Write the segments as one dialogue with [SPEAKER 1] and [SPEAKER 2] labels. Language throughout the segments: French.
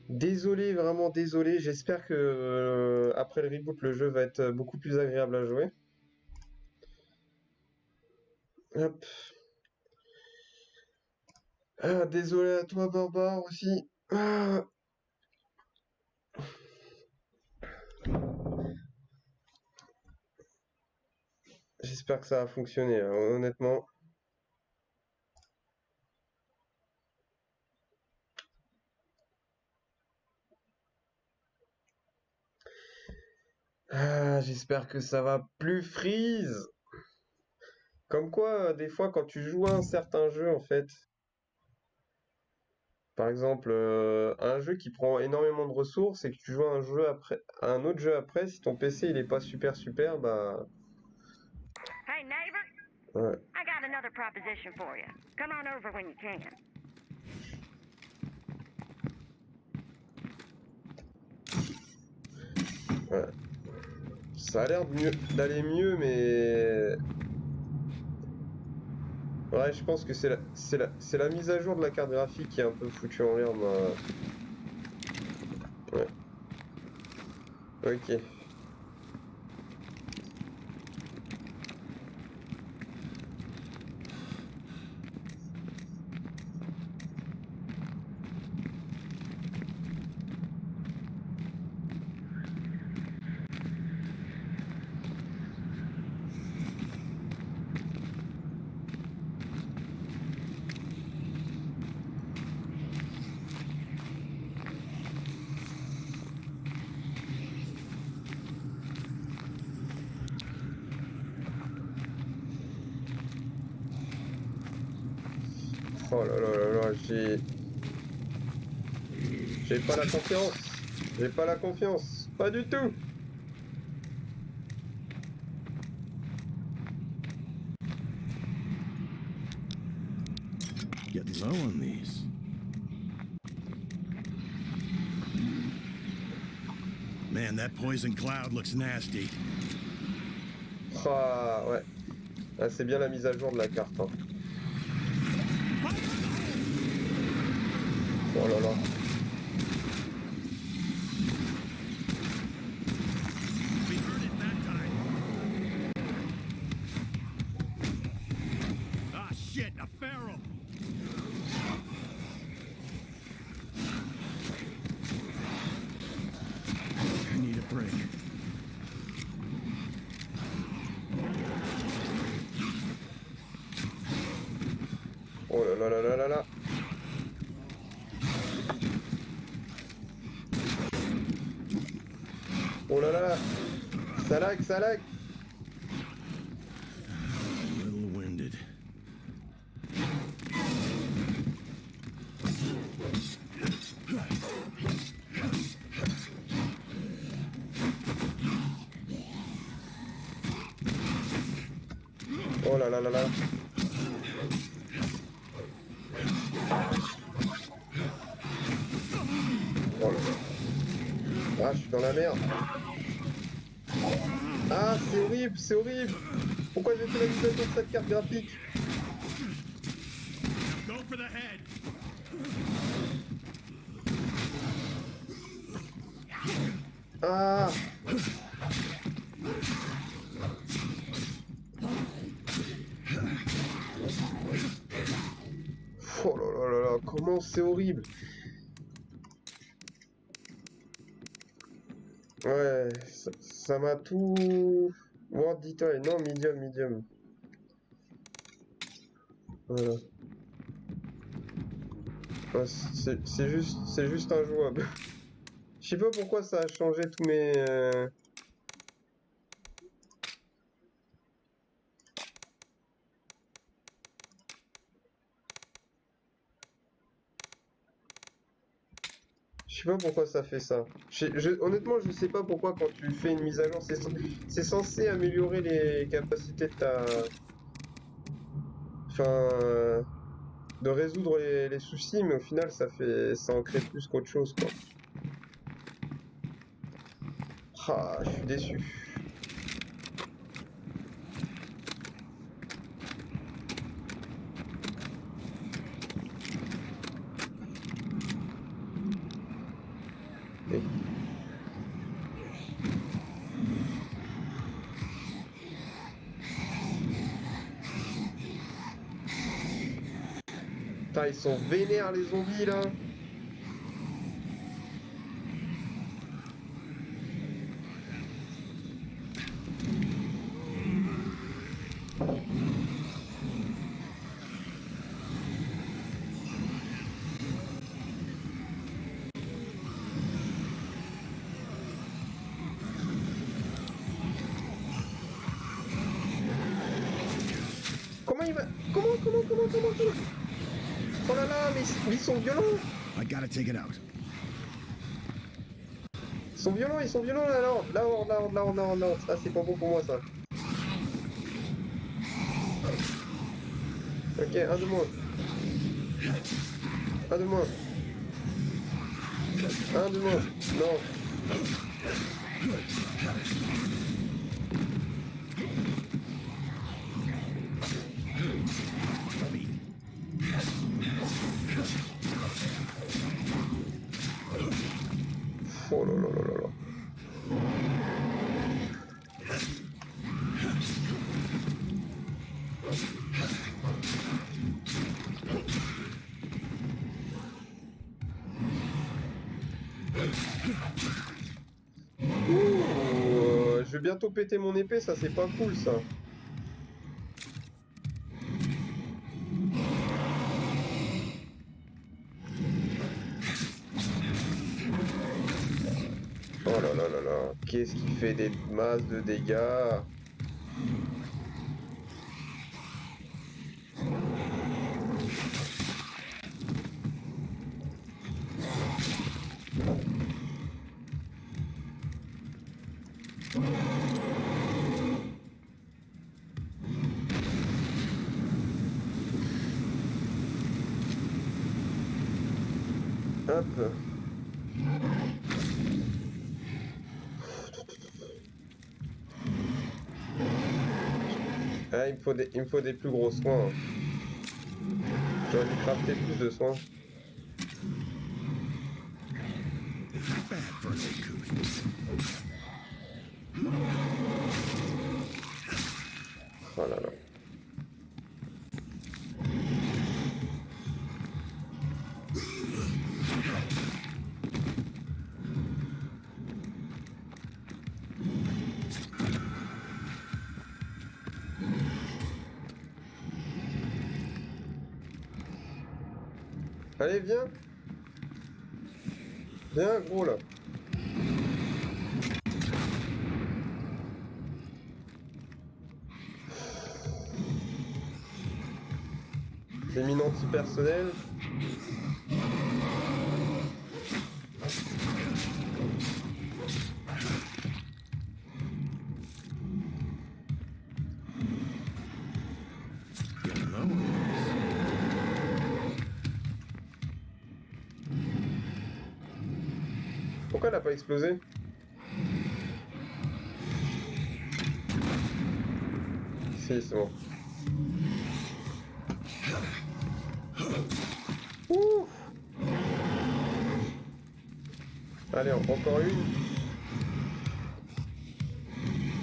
[SPEAKER 1] Désolé, vraiment désolé. J'espère que après le reboot, le jeu va être beaucoup plus agréable à jouer. Hop. Ah, désolé à toi, Barbare aussi. Ah, j'espère que ça va fonctionner, hein, honnêtement. Ah, j'espère que ça va plus freeze. Comme quoi, des fois, quand tu joues à un certain jeu, en fait, par exemple, un jeu qui prend énormément de ressources et que tu joues à un jeu après, à un autre jeu après, si ton PC il est pas super, bah
[SPEAKER 2] Hey, neighbor,
[SPEAKER 1] ouais.
[SPEAKER 2] I got another proposition for you. Come on over when you can.
[SPEAKER 1] Ouais. Ça a l'air d'aller mieux, mais ouais, je pense que c'est la mise à jour de la carte graphique qui est un peu foutue en l'air, moi. Ouais. Ok. Oh là là là là, j'ai pas la confiance. J'ai pas la confiance. Pas du tout.
[SPEAKER 3] Getting low on these. Man, that poison cloud looks nasty.
[SPEAKER 1] Ah ouais. Ah, c'est bien la mise à jour de la carte, hein. Oh là là.
[SPEAKER 3] We heard it that time. Ah, shit, a feral. I need a break.
[SPEAKER 1] Oh là là là là là là. Oh là là. Ça lag, ça lag.
[SPEAKER 3] A little winded.
[SPEAKER 1] Oh là là là là. Oh là là. Ah, je suis dans la merde. Ah, c'est horrible, c'est horrible. Pourquoi j'ai fait la mise à jour de cette carte graphique?
[SPEAKER 3] Go for the head.
[SPEAKER 1] Ah. Oh là là là là, comment c'est horrible. Ouais, ça m'a tout... World Detail, non, medium, medium. Voilà. Ouais, c'est juste injouable. Je sais pas pourquoi ça a changé tous mes... Je sais pas pourquoi ça fait ça. Honnêtement, je sais pas pourquoi quand tu fais une mise à jour, c'est censé améliorer les capacités de ta... Enfin... de résoudre les soucis, mais au final, ça en crée plus qu'autre chose, quoi. Ah, je suis déçu. Et... Putain, ils sont vénères les zombies là. Comment il va... Comment Oh là là, mais ils sont violents.
[SPEAKER 3] I gotta take it out.
[SPEAKER 1] Ils sont violents là, là. Ça, c'est pas bon pour moi, ça. Ok, un de moins. Un de moins. Un de moins. Non. Oh là là là là là. Je vais bientôt péter mon épée, ça c'est pas cool ça. Oh là là là là, qu'est-ce qui fait des masses de dégâts? Hop. Ah, il me faut des plus gros soins. J'aurais dû crafter plus de soins.
[SPEAKER 3] Bad first aid coot.
[SPEAKER 1] Oh là là. Allez, viens. Viens, gros, là. Des mines antipersonnelles. Pourquoi elle n'a pas explosé? Si, c'est bon. Ouh. Allez, encore une.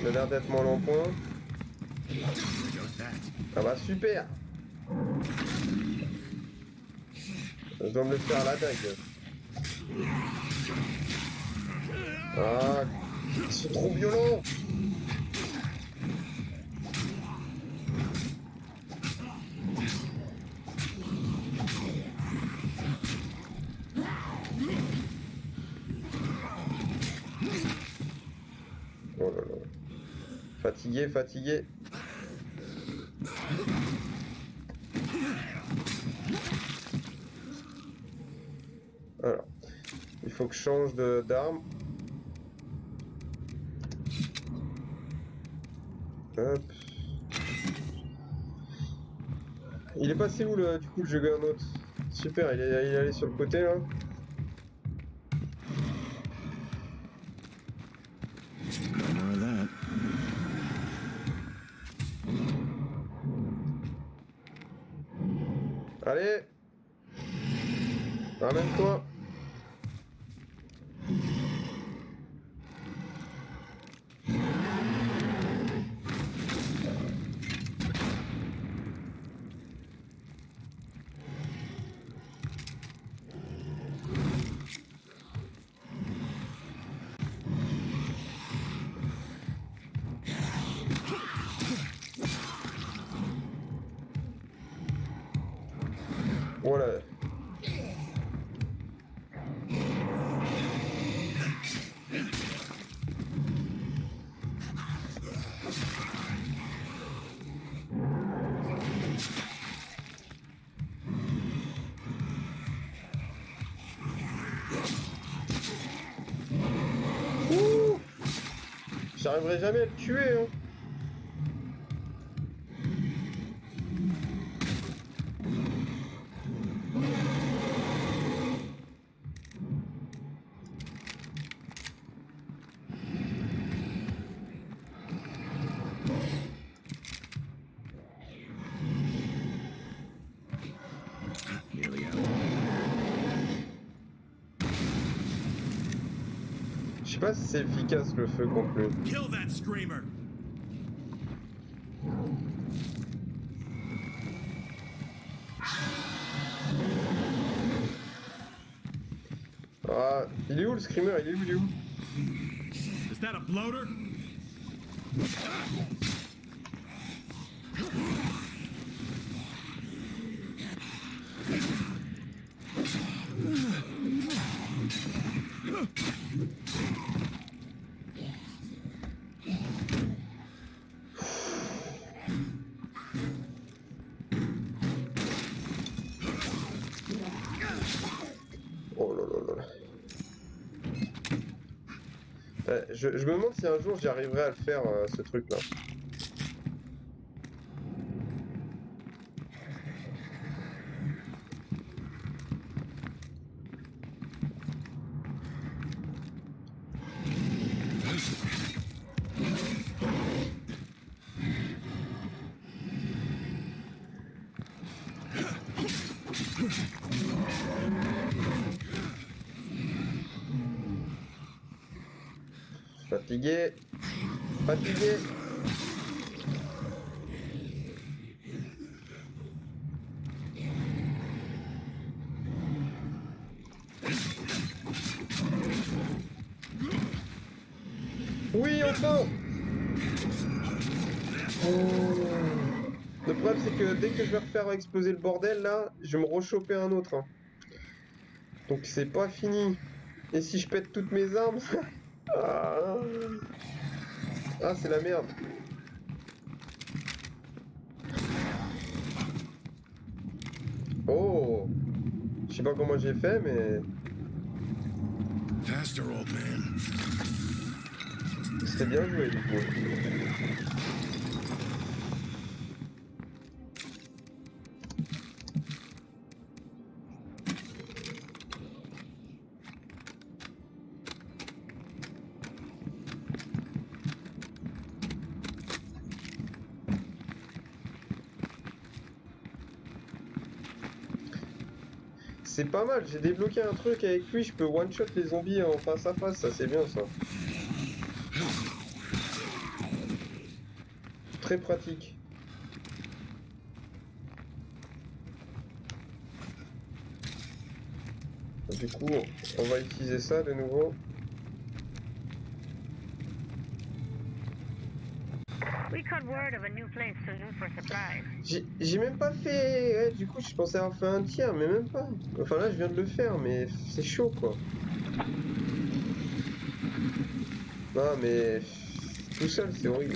[SPEAKER 1] Il a l'air d'être mon en point. Ah bah super. Je dois me le faire à la dague. Ah, ils sont trop violents. Oh là là. Fatigué, fatigué. Alors, il faut que je change d'arme. Hop. Il est passé où du coup le Juggernaut? Super, il est allé sur le côté là.
[SPEAKER 3] More of that.
[SPEAKER 1] Allez, ramène-toi. Voilà. Ouh, j'arriverai jamais à le tuer, hein.
[SPEAKER 3] Nearly out.
[SPEAKER 1] Je sais pas si c'est efficace le feu contre lui.
[SPEAKER 3] Kill that screamer.
[SPEAKER 1] Ah, il est où le screamer? Il est où? Il est où?
[SPEAKER 3] Is that a bloater?
[SPEAKER 1] Oh là là là. Je me demande si un jour j'y arriverai à le faire, ce truc-là. Fatigué. Fatigué. Oui, enfin. Le problème, c'est que dès que je vais refaire exploser le bordel, là, je vais me rechoper un autre, hein. Donc c'est pas fini. Et si je pète toutes mes armes... Ah, ah c'est la merde. Oh, je sais pas comment j'ai fait, mais
[SPEAKER 3] Faster, old man.
[SPEAKER 1] c'était bien joué du coup. C'est pas mal, j'ai débloqué un truc avec lui, je peux one-shot les zombies en face à face, ça c'est bien ça. Très pratique. Du coup, on va utiliser ça de nouveau.
[SPEAKER 2] We caught word of a new place to loot for supplies.
[SPEAKER 1] J'ai même pas fait... Ouais, du coup, je pensais avoir fait un tiers, mais même pas. Enfin là, je viens de le faire, mais c'est chaud, quoi. Non, mais... Tout seul, c'est horrible.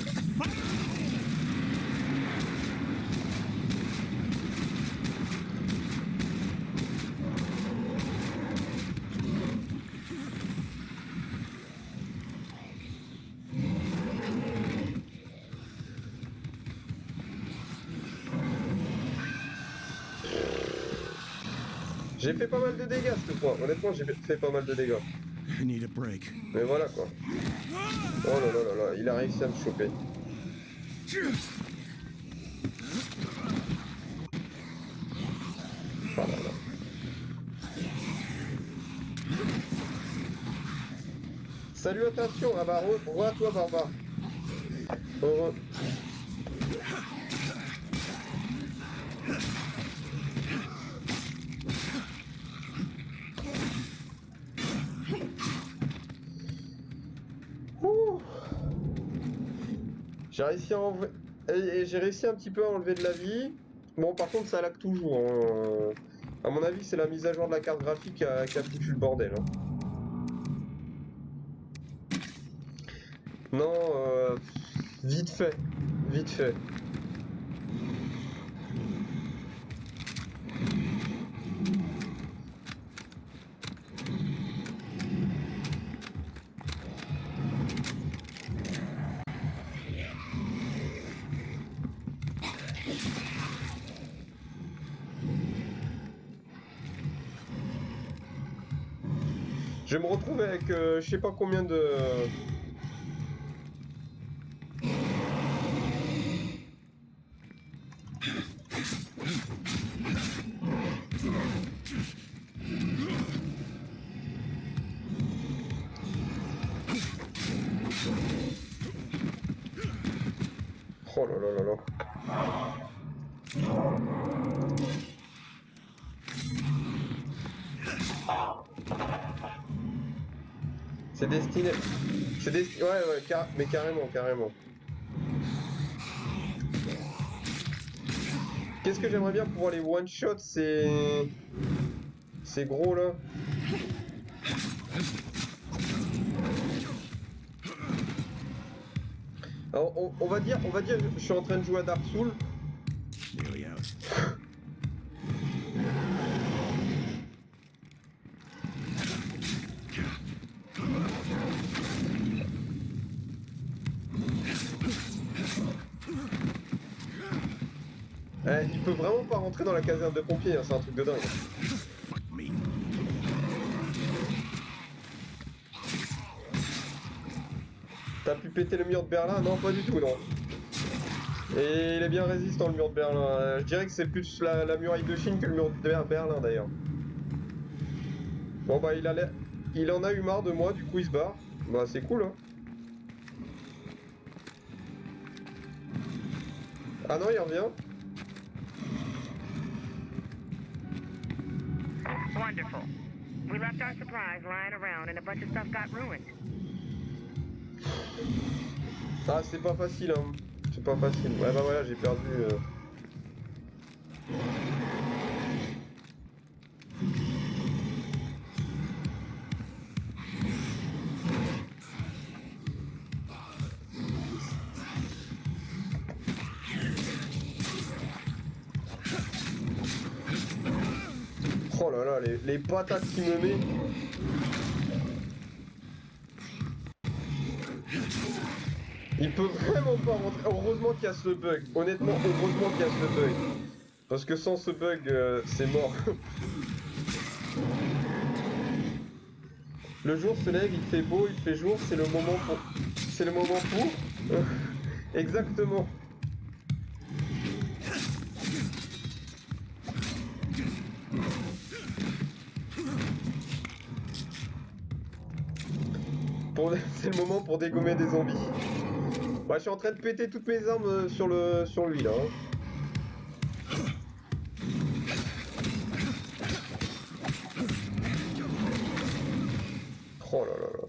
[SPEAKER 1] J'ai fait pas mal de dégâts cette fois. Honnêtement, j'ai fait pas mal de dégâts.
[SPEAKER 3] I need a break.
[SPEAKER 1] Mais voilà quoi. Oh là là là là, il a réussi à me choper. Oh là là. Salutations, ah bah re à toi barbare. Heureux. Ouh. J'ai réussi à enlever... et j'ai réussi un petit peu à enlever de la vie. Bon par contre ça lag toujours, hein. À mon avis, c'est la mise à jour de la carte graphique qui a foutu le bordel. Hein. Non, vite fait. Vite fait. Je vais me retrouver avec je sais pas combien de... Oh là là là là. C'est destiné... C'est destiné... Ouais, mais carrément, carrément. Qu'est-ce que j'aimerais bien pouvoir les one-shot, c'est gros là. Alors, on va dire, je suis en train de jouer à Dark Souls.
[SPEAKER 3] Nearly out.
[SPEAKER 1] Il peut vraiment pas rentrer dans la caserne de pompiers, hein, c'est un truc de dingue.
[SPEAKER 3] Fuck me.
[SPEAKER 1] T'as pu péter le mur de Berlin? Non, pas du tout, non. Et il est bien résistant le mur de Berlin. Je dirais que c'est plus la muraille de Chine que le mur de Berlin d'ailleurs. Bon bah il en a eu marre de moi, du coup il se barre. Bah c'est cool hein. Ah non il revient.
[SPEAKER 2] Wonderful. We left our supplies lying around and a bunch of stuff got ruined.
[SPEAKER 1] Ah c'est pas facile hein. C'est pas facile. Ouais bah voilà j'ai perdu... Oh là là, les patates qu'il me met. Il peut vraiment pas rentrer. Heureusement qu'il y a ce bug. Honnêtement, heureusement qu'il y a ce bug. Parce que sans ce bug, c'est mort. Le jour se lève, il fait beau, il fait jour, c'est le moment pour... C'est le moment pour... Exactement. C'est le moment pour dégommer des zombies. Bah, je suis en train de péter toutes mes armes sur lui là. Hein. Oh là là là.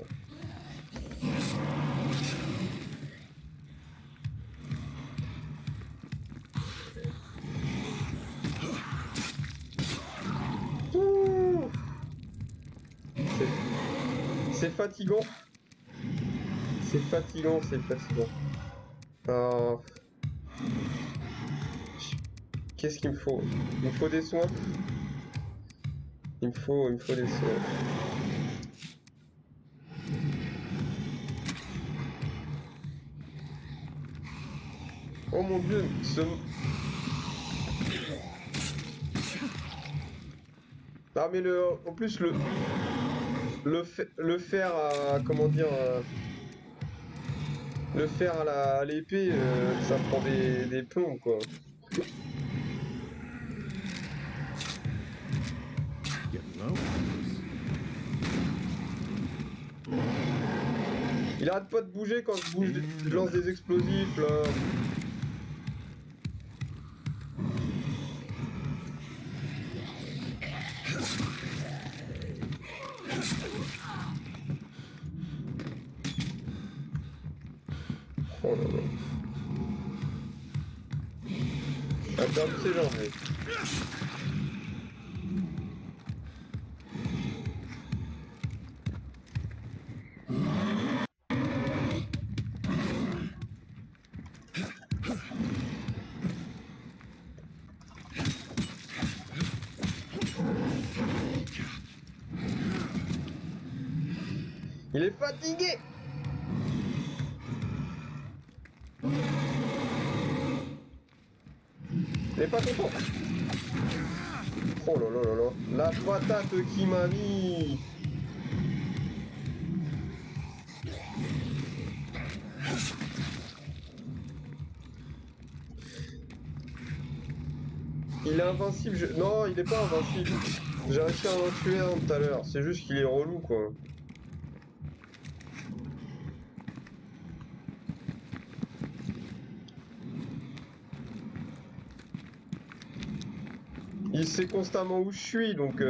[SPEAKER 1] Ouh. C'est fatigant. C'est fatigant, c'est fatigant. Qu'est-ce qu'il me faut? Il me faut des soins. Il me faut des soins. Oh mon dieu, Ah mais en plus le fer à... comment dire... Le fer à l'épée, ça prend des plombs quoi.
[SPEAKER 3] Getting low.
[SPEAKER 1] Il arrête pas de bouger quand je lance des explosifs là. Oh là là. Il a perdu ses jambes lui. Il est fatigué. Il est pas content. Oh là là là là. La patate qui m'a mis. Il est invincible. Non, il est pas invincible. J'ai réussi à en tuer un tout à l'heure. C'est juste qu'il est relou, quoi. Il sait constamment où je suis, donc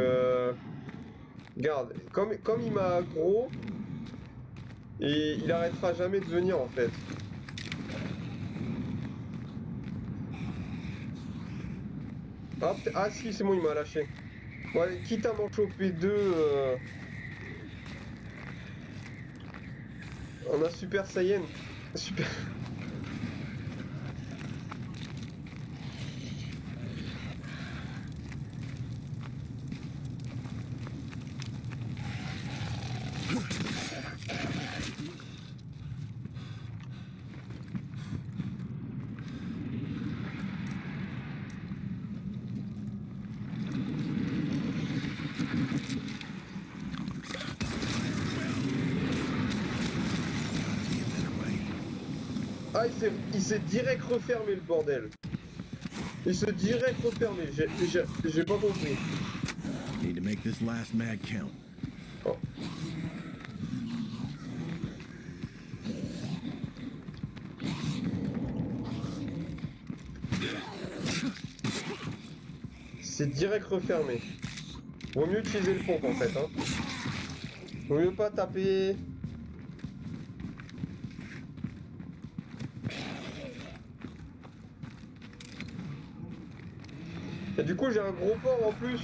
[SPEAKER 1] regarde, comme il m'a aggro, et il arrêtera jamais de venir en fait. Ah si, c'est bon, il m'a lâché. Ouais, quitte à m'en choper deux, on a Super Saiyan. Super. Ah, il s'est direct refermé le bordel. Il s'est direct refermé, j'ai pas compris.
[SPEAKER 3] Need to make this last mag count.
[SPEAKER 1] Oh. C'est direct refermé. Vaut mieux utiliser le pompe en fait, hein. Vaut mieux pas taper. Et du coup j'ai un gros port en plus.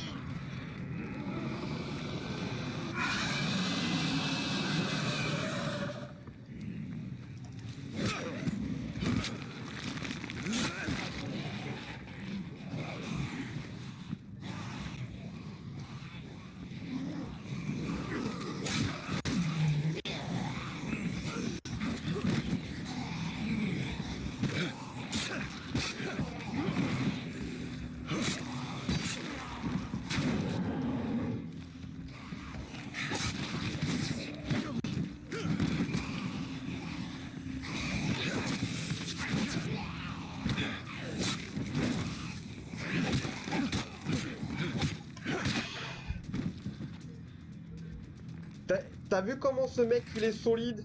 [SPEAKER 1] T'as vu comment ce mec il est solide?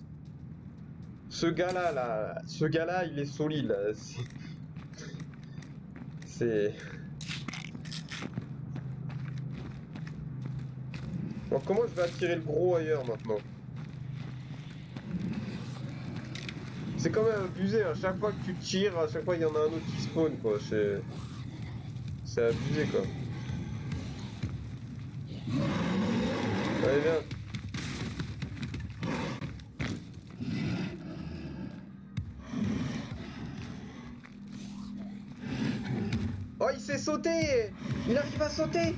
[SPEAKER 1] Ce gars-là, il est solide. Là. C'est... Bon, comment je vais attirer le gros ailleurs maintenant? C'est quand même abusé, à chaque fois que tu tires, à chaque fois il y en a un autre qui spawn quoi, c'est abusé quoi. Allez viens. Oh il s'est sauté! Il arrive à sauter!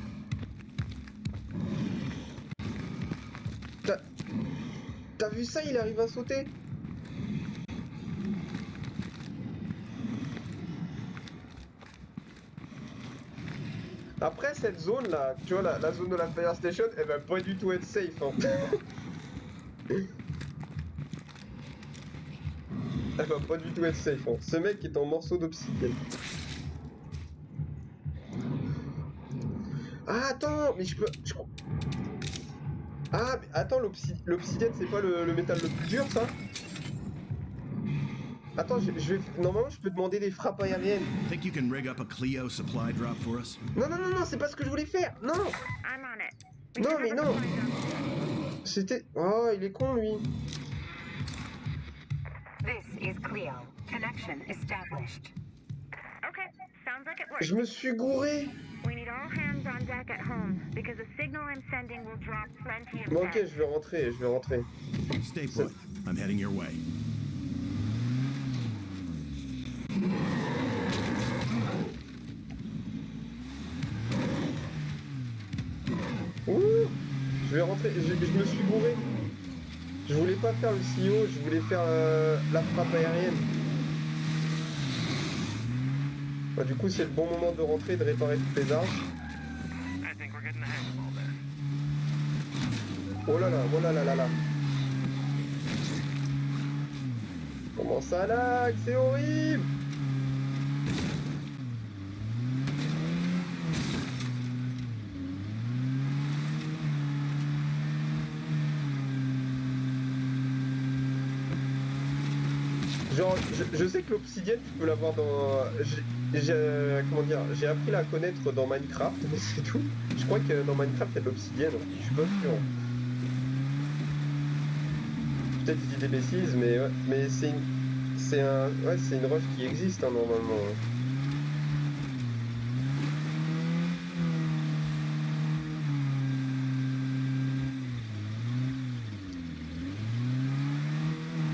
[SPEAKER 1] T'as vu ça? Il arrive à sauter? Après cette zone là, tu vois la zone de la Fire Station, elle va pas du tout être safe hein. Elle va pas du tout être safe hein. Ce mec est en morceaux d'obsidienne. Ah attends, mais je peux... Ah mais attends, l'obsidienne c'est pas le métal le plus dur ça? Attends, normalement je peux demander des frappes aériennes.
[SPEAKER 3] Think you can rig up a Clio supply drop for us?
[SPEAKER 1] Non, non, non, non, c'est pas ce que je voulais faire. Non.
[SPEAKER 2] I'm on it.
[SPEAKER 1] Non, mais non. C'était... Oh, il est con, lui.
[SPEAKER 4] This is Cleo. Connection established.
[SPEAKER 2] Okay, sounds like it works.
[SPEAKER 1] Je me suis gouré.
[SPEAKER 2] We need all hands on deck at home because the signal I'm sending will drop plenty of
[SPEAKER 1] Bon, ok,
[SPEAKER 2] dead.
[SPEAKER 1] je vais rentrer.
[SPEAKER 3] Stay put. I'm heading your way.
[SPEAKER 1] Ouh. Je vais rentrer. Je me suis gouré. Je voulais pas faire le CEO, je voulais faire la frappe aérienne. Bah, du coup, c'est le bon moment de rentrer et de réparer toutes les armes. Oh là là, oh là là là là. Comment ça lag? C'est horrible! Genre, je sais que l'obsidienne, tu peux l'avoir dans... comment dire, j'ai appris à la connaître dans Minecraft, mais c'est tout. Je crois que dans Minecraft, il y a de l'obsidienne. Je suis pas sûr. Peut-être que je dis des bêtises, mais ouais. Mais c'est une roche qui existe, hein, normalement.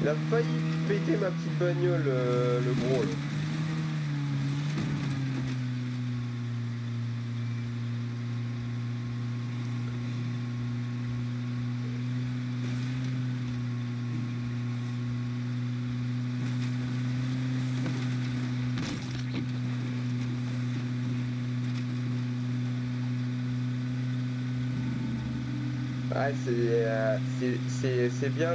[SPEAKER 1] Il a failli péter ma petite bagnole, le gros. Là. Ouais, c'est bien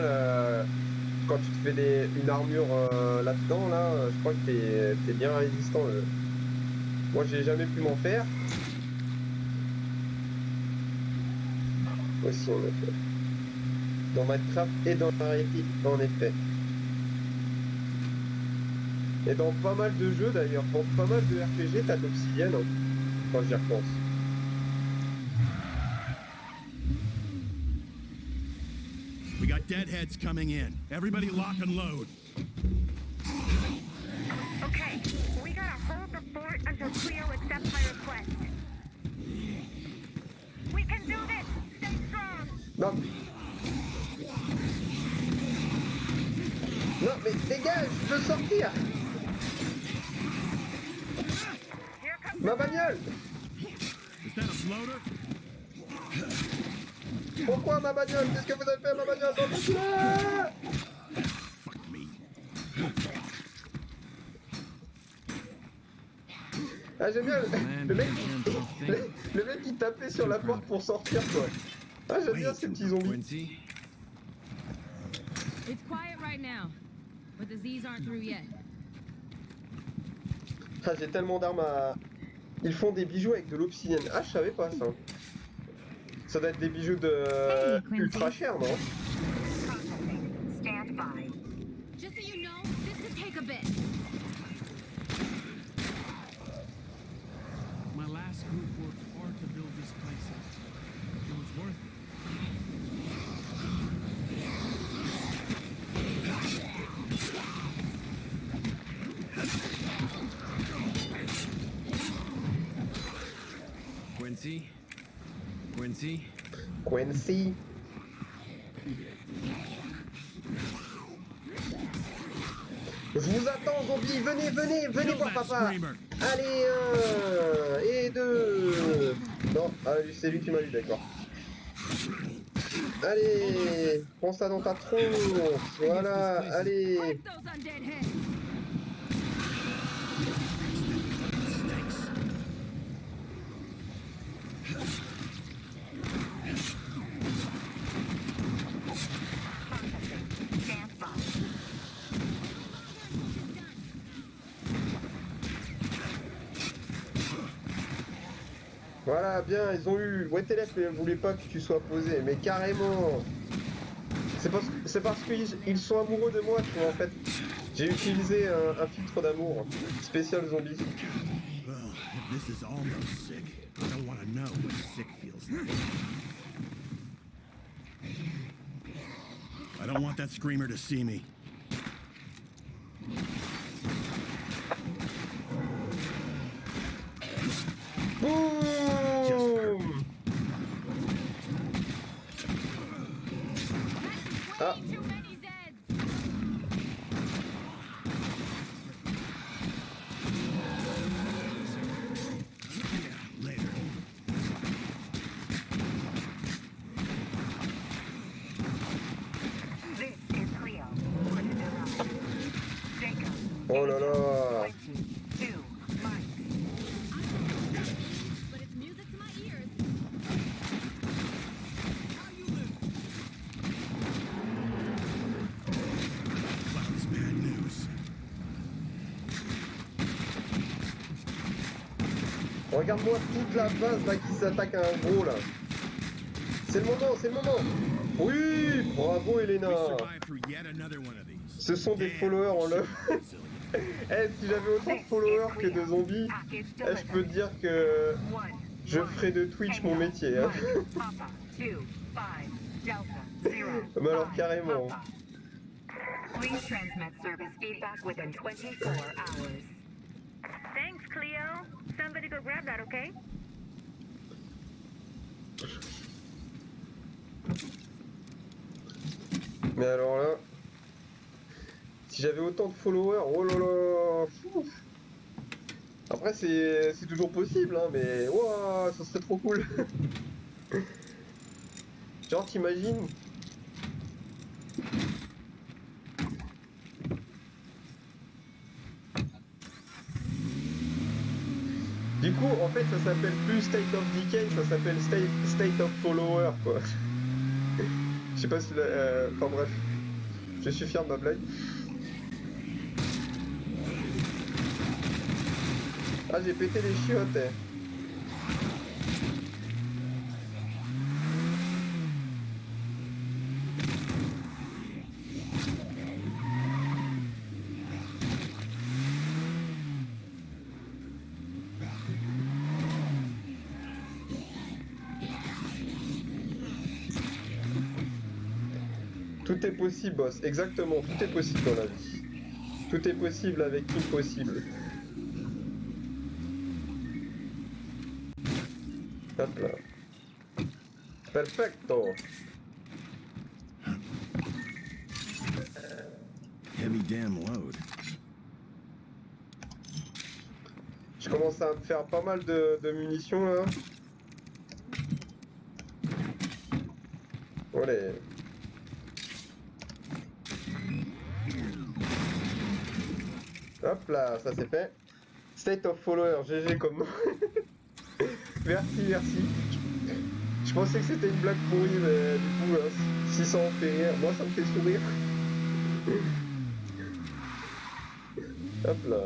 [SPEAKER 1] quand tu te fais une armure là-dedans, là, je crois que t'es bien résistant. Moi, j'ai jamais pu m'en faire. Aussi, en effet. Dans Minecraft et dans Variety, en effet. Et dans pas mal de jeux d'ailleurs, dans pas mal de RPG, t'as de l'obsidienne, hein, quand j'y repense.
[SPEAKER 3] We got deadheads coming in. Everybody lock and load.
[SPEAKER 2] Okay, we gotta hold the fort until Cleo accepts my request. We can do this! Stay strong!
[SPEAKER 1] Non. Non, mais dégage, je veux sortir!
[SPEAKER 2] Here comes
[SPEAKER 1] Ma bagnole!
[SPEAKER 3] Is that a floater?
[SPEAKER 1] Pourquoi ma bagnole? Qu'est-ce que vous avez fait à ma bagnole? Là
[SPEAKER 3] Fuck me.
[SPEAKER 1] ah, j'aime bien le mec qui tapait sur la porte pour sortir, quoi. Ah, j'aime bien ces petits zombies.
[SPEAKER 5] Quincy,
[SPEAKER 6] It's quiet right now, but the Z's aren't through yet.
[SPEAKER 1] Ah, j'ai tellement d'armes à... Ils font des bijoux avec de l'obsidienne. Ah, je savais pas ça. Ça doit être des bijoux de...
[SPEAKER 4] Hey, Quincy.
[SPEAKER 1] ultra chers, non?
[SPEAKER 4] Processing. Stand by.
[SPEAKER 6] Just so you know, this could take a bit.
[SPEAKER 5] my last group worked hard to build this place up. It was worth it. Quincy? Quincy?
[SPEAKER 1] Quincy. Je vous attends, zombies. Venez, venez, venez voir papa. Allez, 1 et 2. Non, ah, c'est lui qui m'a eu, d'accord. Allez, prends ça dans ta tronche. Voilà, allez.
[SPEAKER 6] Break those undead heads.
[SPEAKER 4] Processing. Stand by.
[SPEAKER 1] Voilà, bien, ils ont eu. WTLF ne voulait pas que tu sois posé, mais carrément. C'est parce qu'ils sont amoureux de moi que, en fait, j'ai utilisé un filtre d'amour spécial zombie.
[SPEAKER 3] Well, if this is almost sick, I don't want to know what sick feels like. I don't want that screamer to see me.
[SPEAKER 1] Boum! Ah,
[SPEAKER 6] Too many Zeds.
[SPEAKER 3] Yeah, later.
[SPEAKER 1] Oh là là.
[SPEAKER 4] 22 mics.
[SPEAKER 6] But it's music to my ears.
[SPEAKER 3] Cloud's bad news.
[SPEAKER 1] Regarde-moi toute la base là qui s'attaque à un gros là. C'est le moment, c'est le moment. Oui, bravo Elena.
[SPEAKER 3] We survived through yet another one of these.
[SPEAKER 1] Ce sont des
[SPEAKER 3] Damn,
[SPEAKER 1] followers en love.
[SPEAKER 3] resilient.
[SPEAKER 1] Eh, si j'avais autant de followers que de zombies,
[SPEAKER 4] Package
[SPEAKER 1] je peux te
[SPEAKER 4] delivered.
[SPEAKER 1] dire que
[SPEAKER 4] 1,
[SPEAKER 1] je ferais de Twitch mon métier. Hein.
[SPEAKER 4] Mike, Papa, 2, 5, Delta, 0,
[SPEAKER 1] Mais alors
[SPEAKER 4] 5,
[SPEAKER 1] carrément.
[SPEAKER 4] Papa. Please transmit service feedback within 24 hours.
[SPEAKER 2] Thanks, Cleo. Somebody go grab that, okay?
[SPEAKER 1] Mais alors là, si j'avais autant de followers, oh là là, fou. Après c'est toujours possible, hein, mais ouah, ça serait trop cool. Genre t'imagines. Du coup, en fait, ça s'appelle plus State of Decay, ça s'appelle State of Follower, quoi. Je sais pas si... Enfin bref, je suis fier de ma blague. Ah, j'ai pété les chiottes, eh. Tout est possible, boss. Exactement, tout est possible dans la vie. Tout est possible avec impossible. Hop là. Perfecto.
[SPEAKER 3] Heavy damn load.
[SPEAKER 1] Je commence à me faire pas mal de munitions là. Allez. Hop là, ça c'est fait. State of Follower, GG comme nom. Merci, merci. Je pensais que c'était une blague pourrie, mais du coup, si ça en fait rire, moi ça me fait sourire. Hop là.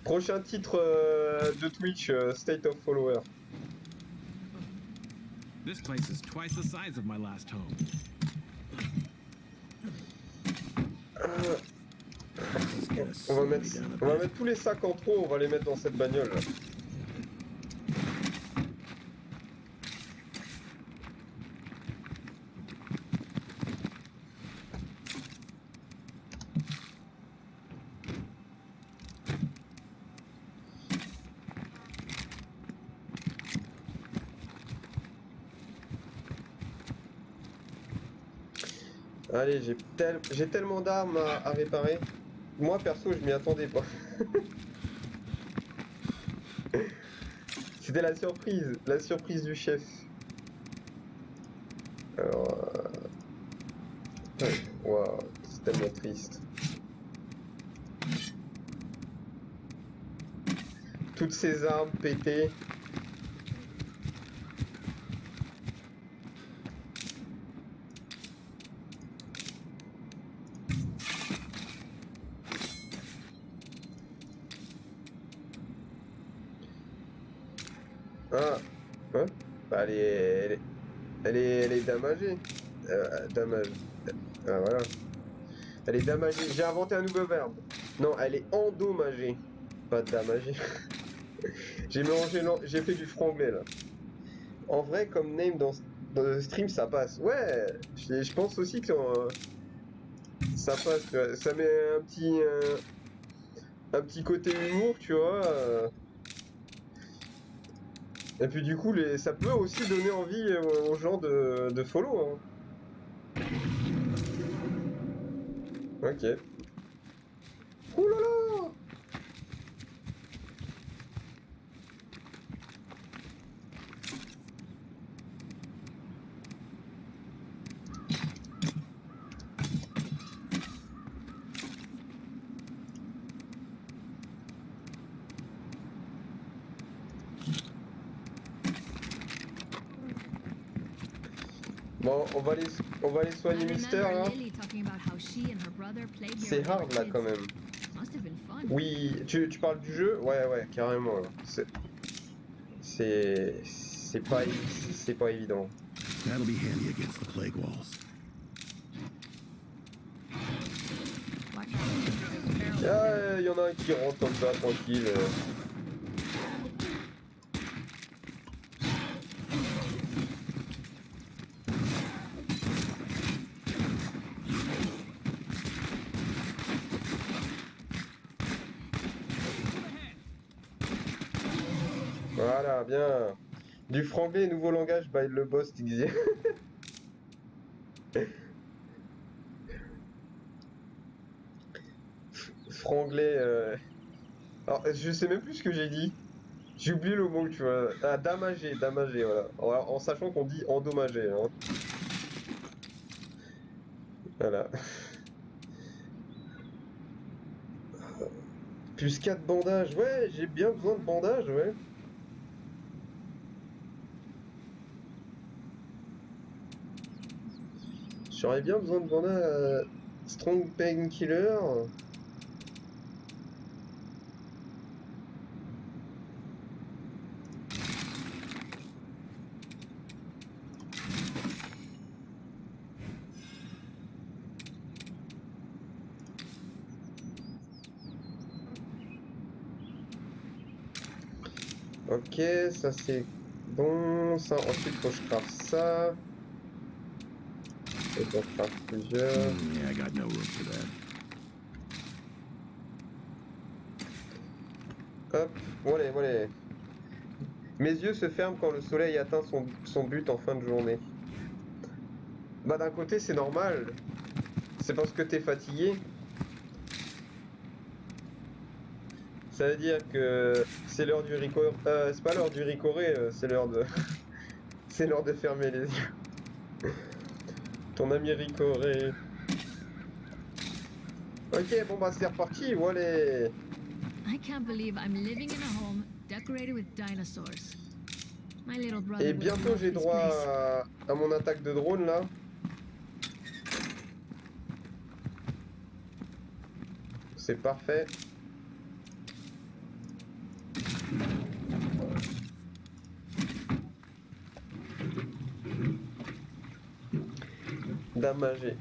[SPEAKER 1] Prochain titre de Twitch, State of Follower.
[SPEAKER 5] This place is twice the size of my last home.
[SPEAKER 3] This is gonna
[SPEAKER 1] On va
[SPEAKER 3] slow me
[SPEAKER 1] mettre,
[SPEAKER 3] down a
[SPEAKER 1] on va
[SPEAKER 3] bit.
[SPEAKER 1] mettre tous les sacs en trop, on va les mettre dans cette bagnole là. Allez, j'ai tellement d'armes à réparer. Moi perso, je m'y attendais pas. C'était la surprise du chef. Alors, ouais, waouh, c'est tellement triste. Toutes ces armes pétées. Ah, ouais. Bah, elle est damagée. Damage. Ah, voilà. Elle est damagée. J'ai inventé un nouveau verbe. Non, elle est endommagée. Pas damagée. J'ai mélangé, j'ai fait du franglais là. En vrai, comme name dans le stream, ça passe. Ouais, je pense aussi que ça passe. Tu vois. Ça met un petit côté humour, tu vois. Et puis du coup, ça peut aussi donner envie aux gens de follow. Hein. Ok. Ouh là là! Bon, on va les
[SPEAKER 6] I
[SPEAKER 1] soigner, Mister,
[SPEAKER 6] remember
[SPEAKER 1] là.
[SPEAKER 6] Lily talking about how she and her brother played here
[SPEAKER 1] C'est
[SPEAKER 6] when they were
[SPEAKER 1] hard, là,
[SPEAKER 6] kids.
[SPEAKER 1] quand même.
[SPEAKER 6] Must have been fun.
[SPEAKER 1] Oui, tu parles du jeu? Ouais, carrément, là. C'est pas évident.
[SPEAKER 3] That'll be handy against the plague walls.
[SPEAKER 6] Watch out. There's a barrel.
[SPEAKER 1] Ah, y en a un qui rentre comme ça, tranquille. Voilà, bien. Du franglais, nouveau langage, by le boss, tu disais. Franglais, alors, je sais même plus ce que j'ai dit. J'ai oublié le mot, tu vois. Ah, damager, voilà. En sachant qu'on dit endommager, hein. Voilà. Plus 4 bandages, ouais, j'ai bien besoin de bandages, ouais. J'aurais bien besoin de bandages. Strong painkiller. Ok, ça c'est bon. Ça, ensuite faut que je craft ça. Et j'en craft plusieurs.
[SPEAKER 3] Yeah, I got no room for that.
[SPEAKER 1] Hop, voilà. Mes yeux se ferment quand le soleil atteint son but en fin de journée. Bah d'un côté c'est normal. C'est parce que t'es fatigué. Ça veut dire que c'est l'heure du ricoré. C'est pas l'heure du ricoré, c'est l'heure de... c'est l'heure de fermer les yeux. Ton ami ricoré. Ok, bon bah c'est reparti, voilà.
[SPEAKER 6] I can't believe I'm living in a home decorated with dinosaurs. My little brother
[SPEAKER 1] Et
[SPEAKER 6] would
[SPEAKER 1] bientôt
[SPEAKER 6] love
[SPEAKER 1] j'ai
[SPEAKER 6] this
[SPEAKER 1] droit
[SPEAKER 6] place.
[SPEAKER 1] à mon attaque de drone là. C'est parfait. Damagé.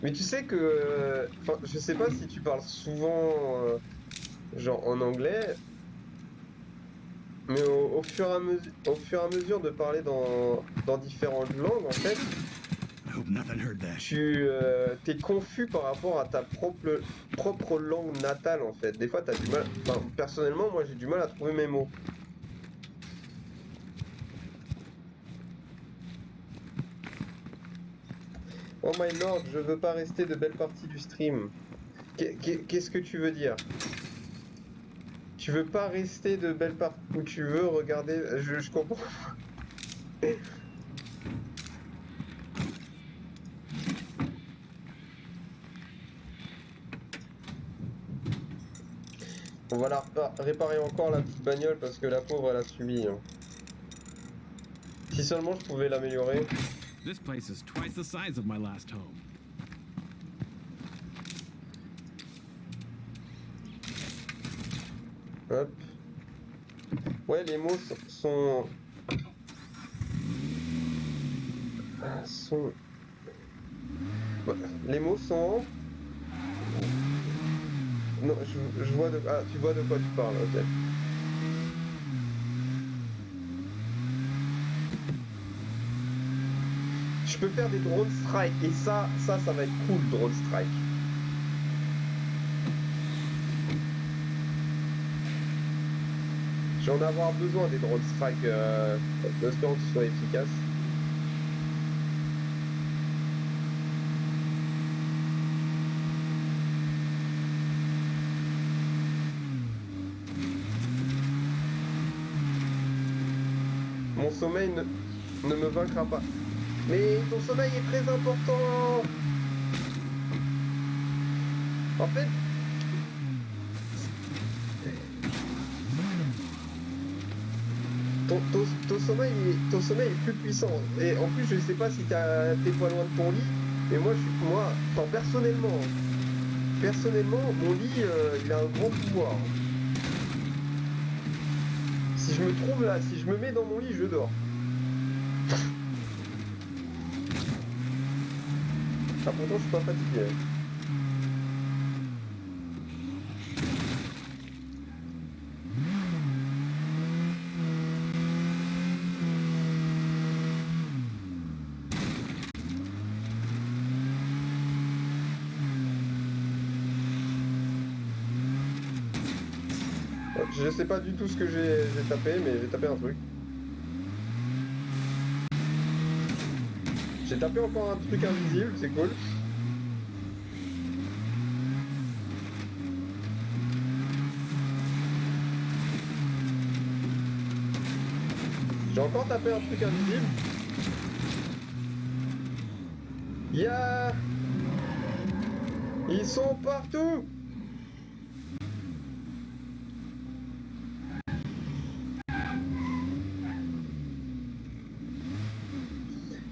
[SPEAKER 1] Mais tu sais que... Enfin, je sais pas si tu parles souvent genre en anglais, mais au fur et à mesure de parler dans différentes langues, en fait,
[SPEAKER 3] I hope nothing heard that.
[SPEAKER 1] tu t'es confus par rapport à ta propre langue natale, en fait. Des fois, t'as du mal... Enfin, personnellement, moi, j'ai du mal à trouver mes mots. Oh my lord, je veux pas rester de belles parties du stream. Qu'est-ce que tu veux dire? Tu veux pas rester de belles parties où tu veux regarder... Je comprends. On va réparer encore la petite bagnole parce que la pauvre elle a subi. Hein. Si seulement je pouvais l'améliorer.
[SPEAKER 5] This place is twice the size of my last home.
[SPEAKER 1] Hop. Ouais, les mots sont... Ouais, les mots sont... Non, je vois de... Ah, tu vois de quoi tu parles, ok. Je peux faire des drone strike et ça va être cool, drone strike. Je vais en avoir besoin des drone strike, j'espère que ce soit efficace. Mon sommeil ne me vaincra pas. Mais ton sommeil est très important. En fait... ton sommeil est plus puissant. Et en plus, je sais pas si t'es pas loin de ton lit, mais enfin, personnellement, mon lit, il a un grand pouvoir. Si je me trouve là, si je me mets dans mon lit, je dors. Ah, pourtant, je suis pas fatigué. Je sais pas du tout ce que j'ai tapé, mais j'ai tapé un truc. J'ai tapé encore un truc invisible, c'est cool. J'ai encore tapé un truc invisible. Yeah! Ils sont partout!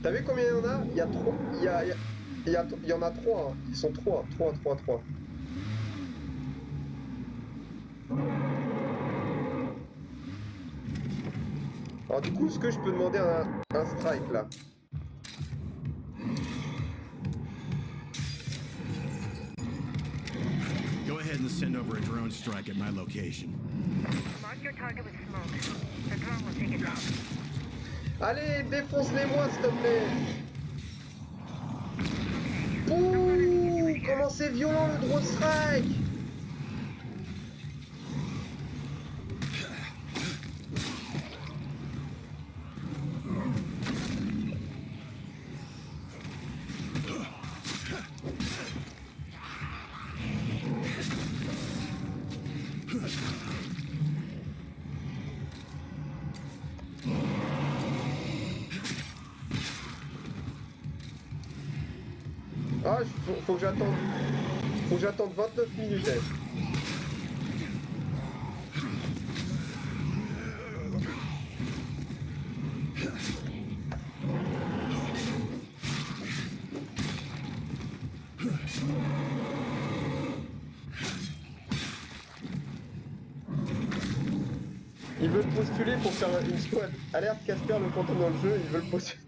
[SPEAKER 1] T'as vu combien il y en a? Il y a trois. Il y en a trois. Hein. Ils sont trois. Alors du coup, est-ce que je peux demander un strike là?
[SPEAKER 3] Go ahead and send over a drone strike at my location.
[SPEAKER 2] Mark your target with smoke. The drone will take it down.
[SPEAKER 1] Allez, défonce-les-moi, s'il te plaît. Ouh, comment c'est violent le drone strike. Ah, faut que j'attende. Faut que j'attende 29 minutes. Ils veulent postuler pour faire une squad. Alerte Casper, le content dans le jeu, ils veulent postuler.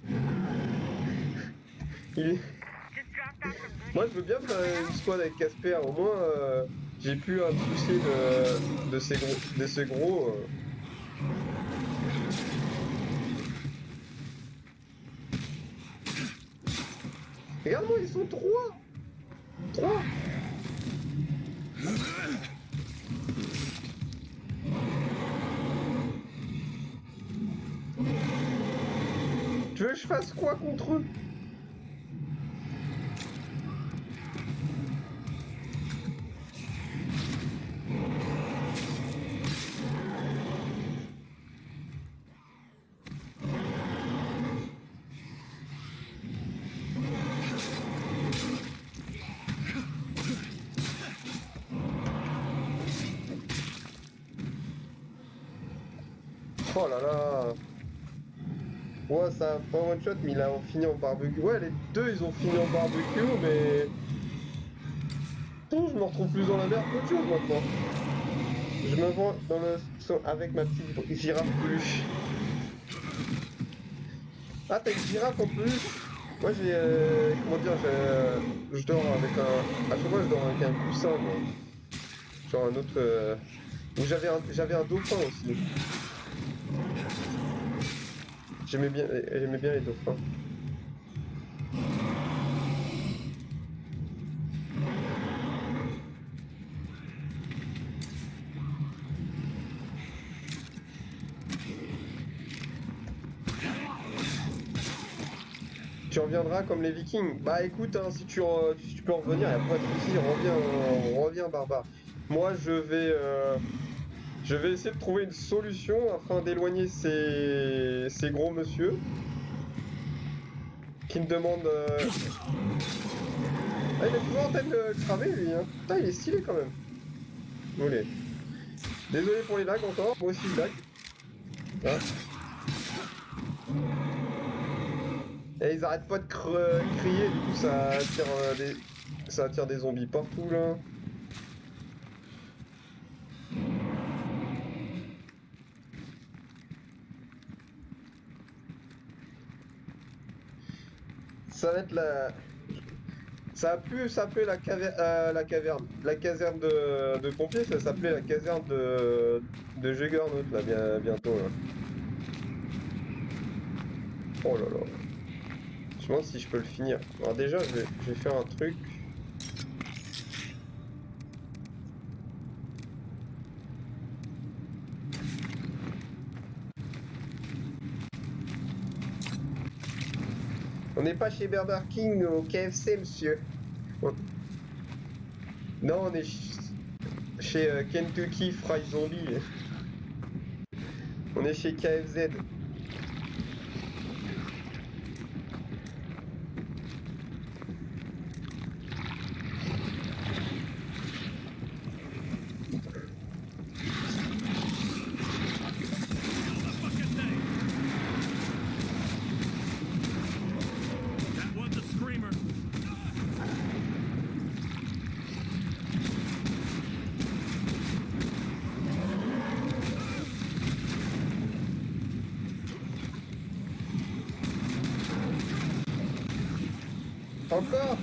[SPEAKER 1] Moi je veux bien faire une squad avec Casper, au moins j'ai plus à me soucier de ces gros. Regarde-moi, ils sont trois. Tu veux que je fasse quoi contre eux? Oh là là. Ouais, ça a pas one shot, mais il a fini en barbecue. Ouais, les deux ils ont fini en barbecue, mais je me retrouve plus dans la merde qu'autre chose maintenant. Je me vois dans le avec ma petite girafe peluche. Ah, t'as une girafe en plus? Moi j'ai comment dire, je dors avec un. À chaque fois je dors avec un coussin, moi. Genre un autre. Où j'avais un dauphin aussi. J'aimais bien les dauphins. Tu reviendras comme les Vikings. Bah écoute, hein, si tu peux en revenir, y'a pas de soucis, reviens barbare. Moi je vais essayer de trouver une solution afin d'éloigner ces gros monsieur qui me demandent. Ah, il est toujours en train de cramer lui, hein. Putain, il est stylé quand même. Désolé pour les lags encore, moi aussi je lag. Ah. Et ils arrêtent pas de crier, du coup ça attire des zombies partout là. Ça va être la... Ça a plus s'appeler la caverne. La caserne de pompiers, ça s'appelait la caserne de Juggernaut là, bientôt là. Oh là là. Je me demande si je peux le finir. Alors déjà, je vais faire un truc. On n'est pas chez Burger King au KFC, monsieur. Non, on est chez Kentucky Fried Zombie. On est chez KFZ.
[SPEAKER 3] That one's a screamer.
[SPEAKER 1] Encore.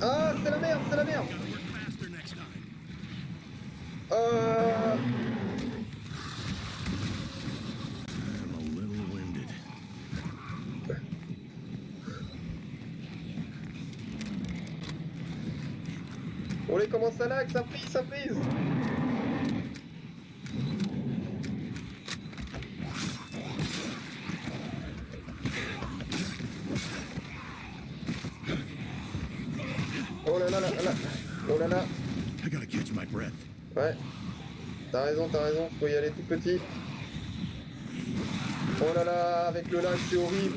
[SPEAKER 1] Ah, c'est la merde, c'est la merde.
[SPEAKER 3] Gotta work faster next time. I'm a little winded.
[SPEAKER 1] On les commence à lag, ça prise, ça prise. Oh là là là là. Oh là là.
[SPEAKER 3] I gotta catch my breath.
[SPEAKER 1] Ouais. T'as raison, faut y aller tout petit. Oh là là, avec le lag, c'est horrible.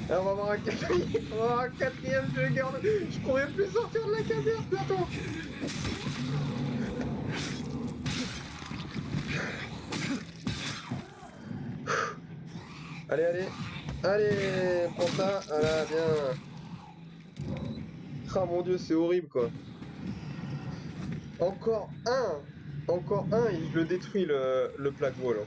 [SPEAKER 1] Alors, on va avoir un quatrième jeu garde. Je pourrais plus sortir de la caserne bientôt. Allez, allez. Allez, prends ça. Voilà, bien. Oh mon dieu, c'est horrible quoi. Encore un. Encore un et je le détruis le plaque wall.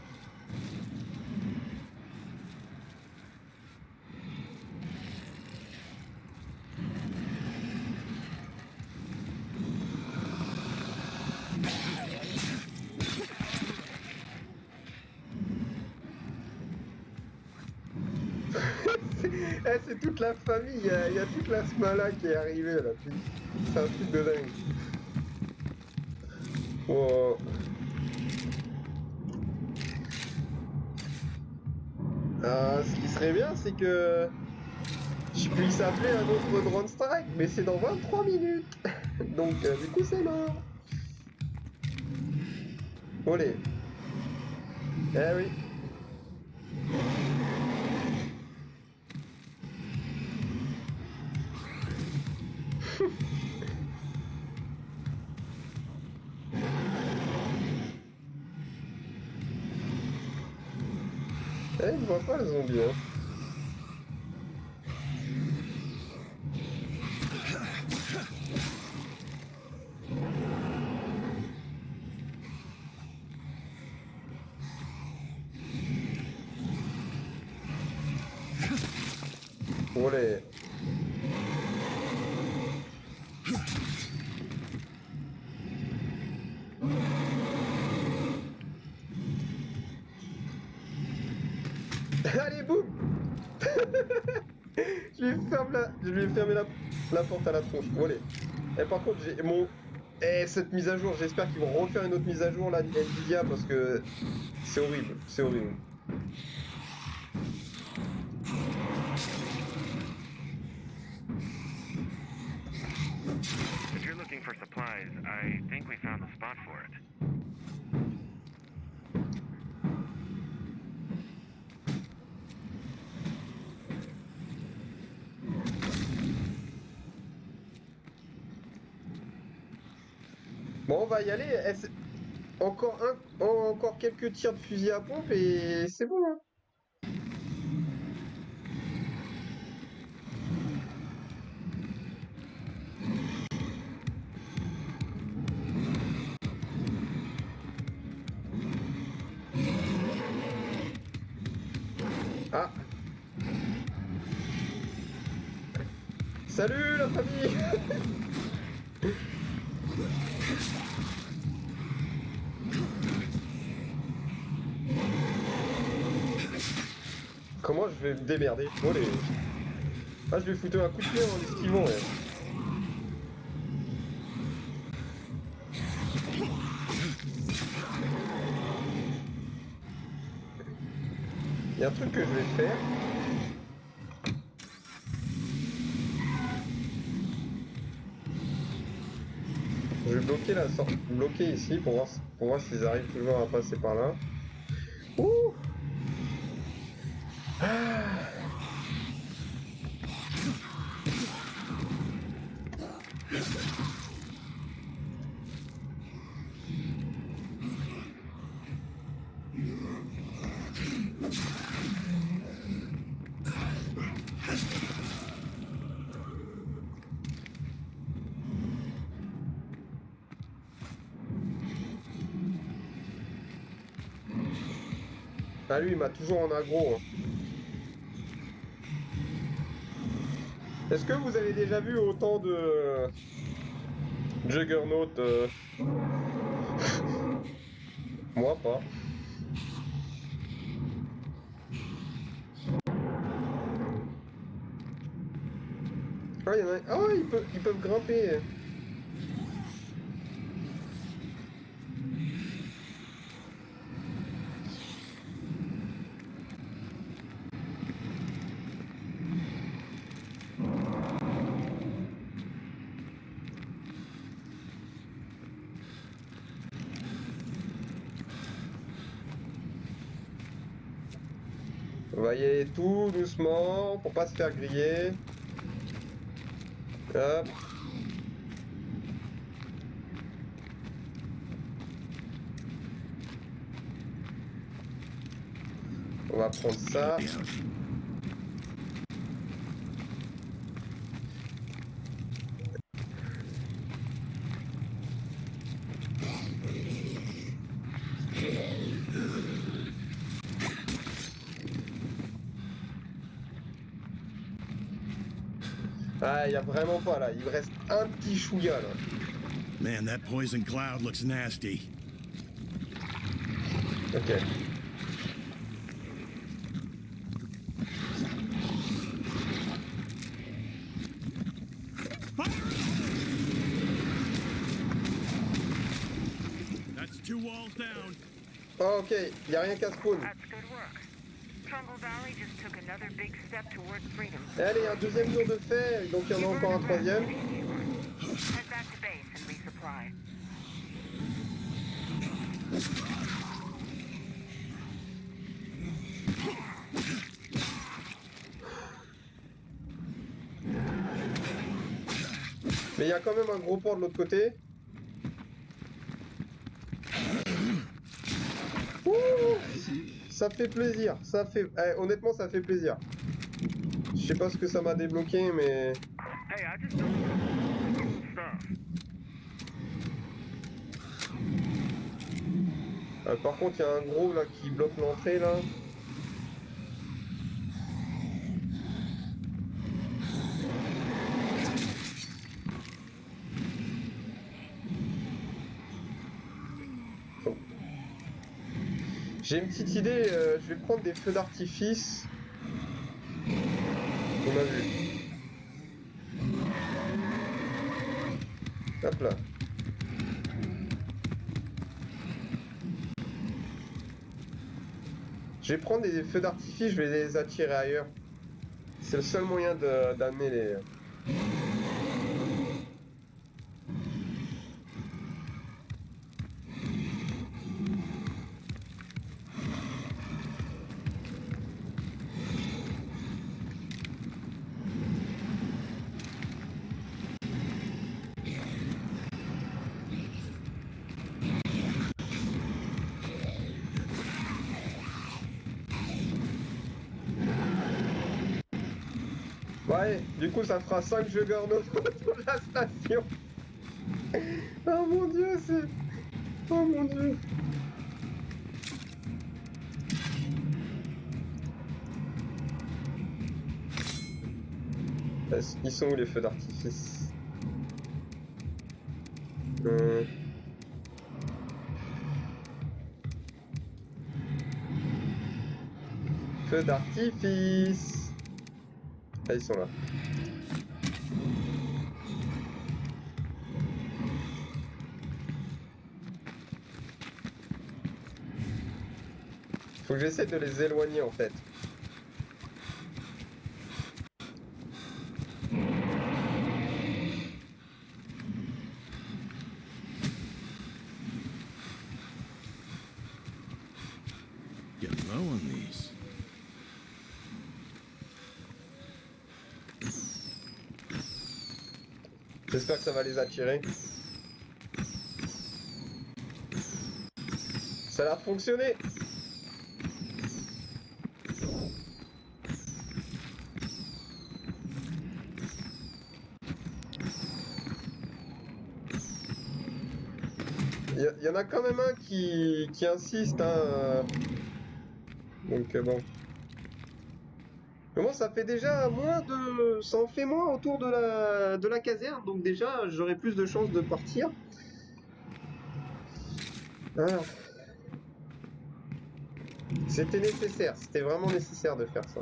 [SPEAKER 1] C'est toute la famille, il y a toute la smala qui est arrivée là. C'est un truc de dingue. Wow. Ce qui serait bien, c'est que je puisse appeler un autre drone strike, mais c'est dans 23 minutes. Donc du coup c'est mort. Olé. Eh oui. Eh, il voit pas le zombie, hein. Olé. Allez, boum. Je lui ai fermé la porte à la tronche. Bon, allez. Et par contre, j'ai mon... Eh, cette mise à jour, j'espère qu'ils vont refaire une autre mise à jour, là, Nvidia, parce que c'est horrible, c'est horrible.
[SPEAKER 7] If you're looking for supplies, I think we found the spot for it.
[SPEAKER 1] Bon, on va y aller. Encore quelques tirs de fusil à pompe et c'est bon. Hein. Ah. Salut la famille. Comment je vais me démerder? Oh les... Ah, je vais foutre un coup de pied en esquivant, ouais. Il y a un truc que je vais faire. Je vais bloquer la sortie, bloquer ici pour voir s'ils arrivent toujours à passer par là. Ouh. Ah. Ah lui il m'a toujours en aggro. Hein. Est-ce que vous avez déjà vu autant de Juggernaut Moi pas. Ah, il y en a... Ah, ils peuvent grimper. On va y aller tout doucement pour pas se faire griller. Hop. On va prendre ça. Ah, il y a vraiment pas là. Il me reste un petit chouïa là.
[SPEAKER 3] Man, that poison cloud looks nasty.
[SPEAKER 1] Ok.
[SPEAKER 3] That's 2 walls down.
[SPEAKER 1] Oh, ok, il n'y a rien qu'à spawn.
[SPEAKER 2] That's good work. Trumbull Valley just took another big step towards freedom.
[SPEAKER 1] Et allez, un deuxième jour de fait, donc il y en a encore un troisième.
[SPEAKER 2] Head back to base and resupply.
[SPEAKER 1] Mais il y a quand même un gros port de l'autre côté. Ouh, ça fait plaisir, ça fait... honnêtement, ça fait plaisir. Je sais pas ce que ça m'a débloqué, mais...
[SPEAKER 7] Hey, I just don't stuff.
[SPEAKER 1] Par contre, il y a un gros là qui bloque l'entrée là. Oh. J'ai une petite idée, je vais prendre des feux d'artifice. On a vu. Hop là. Je vais prendre des feux d'artifice, je vais les attirer ailleurs. C'est le seul moyen d'amener les... Ouais, du coup ça fera 5 juggernauts autour de la station. Oh mon dieu, c'est... Oh mon dieu. Ils sont où les feux d'artifice? Feux d'artifice. Ah, ils sont là. Faut que j'essaie de les éloigner en fait.
[SPEAKER 3] Get low on these.
[SPEAKER 1] J'espère que ça va les attirer. Ça a l'air de fonctionner. Il y en a quand même un qui insiste, hein. Donc bon. Mais bon, ça fait déjà moins de... Ça en fait moins autour de la caserne, donc déjà j'aurai plus de chances de partir. Ah. C'était nécessaire, c'était vraiment nécessaire de faire ça.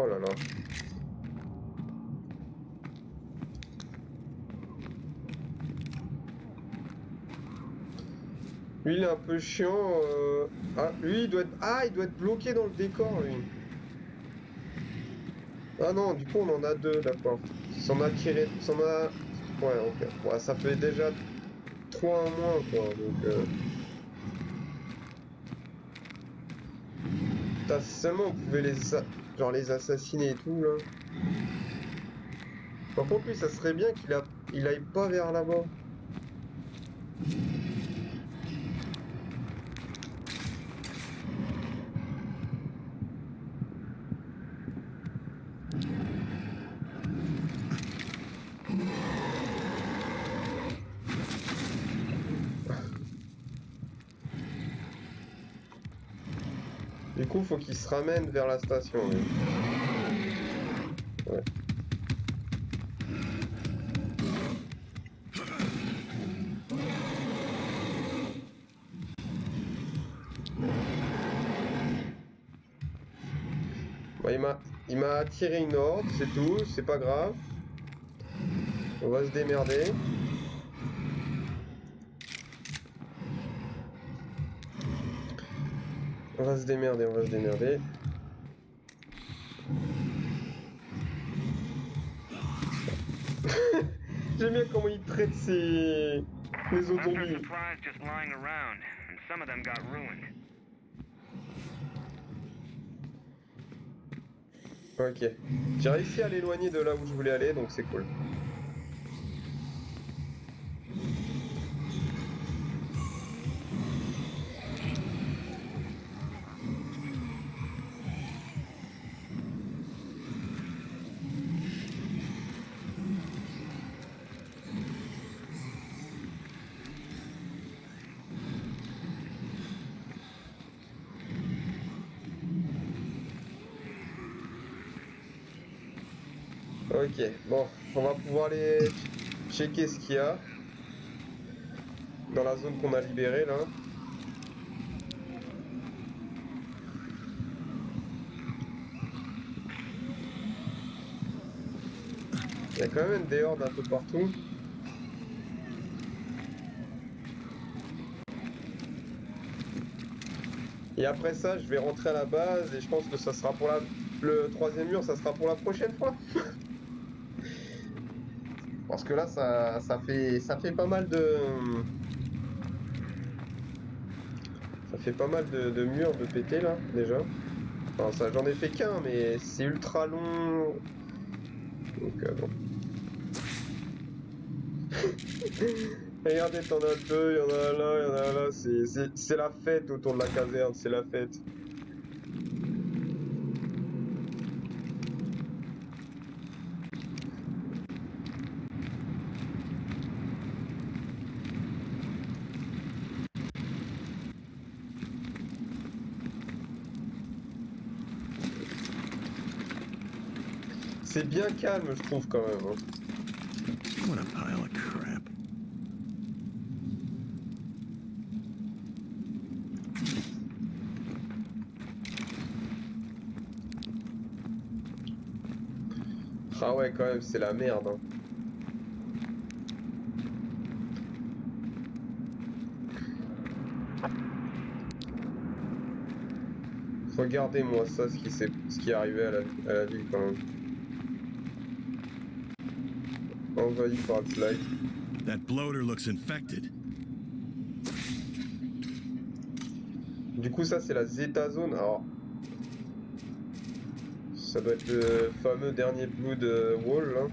[SPEAKER 1] Oh là là. Lui il est un peu chiant. Ah, lui il doit être... Ah, il doit être bloqué dans le décor lui. Ah non, du coup on en a deux, d'accord. S'en a tiré... S'en a... Ouais, ok. Ouais, ça fait déjà 3 en moins quoi, donc... Putain, si seulement on pouvait genre les assassiner et tout là. Par contre lui ça serait bien qu'il aille pas vers là-bas. Du coup faut qu'il se ramène vers la station. Lui. Ouais. Bah, il m'a attiré une horde, c'est tout, c'est pas grave. On va se démerder. On va se démerder, on va se démerder. J'aime bien comment il traite les autres
[SPEAKER 7] After
[SPEAKER 1] zombies.
[SPEAKER 7] supplies just lying around, and some of them got ruined.
[SPEAKER 1] Ok. J'ai réussi à l'éloigner de là où je voulais aller, donc c'est cool. Ok, bon, on va pouvoir aller checker ce qu'il y a dans la zone qu'on a libérée là. Il y a quand même des hordes un peu partout. Et après ça, je vais rentrer à la base et je pense que ça sera pour le troisième mur, ça sera pour la prochaine fois. Parce que là, ça fait pas mal de... Ça fait pas mal de murs de péter là, déjà. Enfin, ça, j'en ai fait qu'un, mais c'est ultra long. Donc, bon. Regardez, t'en as deux, y'en a là, y'en a là. C'est la fête autour de la caserne, c'est la fête. C'est bien calme, je trouve, quand même. Hein.
[SPEAKER 3] What a pile of crap.
[SPEAKER 1] Ah ouais, quand même, c'est la merde. Hein. Regardez-moi ça, ce qui est arrivé à la ville, quand même. Envahi par le flag.
[SPEAKER 3] That bloater looks infected.
[SPEAKER 1] Du coup, ça, c'est la Zeta Zone. Alors, ça doit être le fameux dernier Blood Wall, là.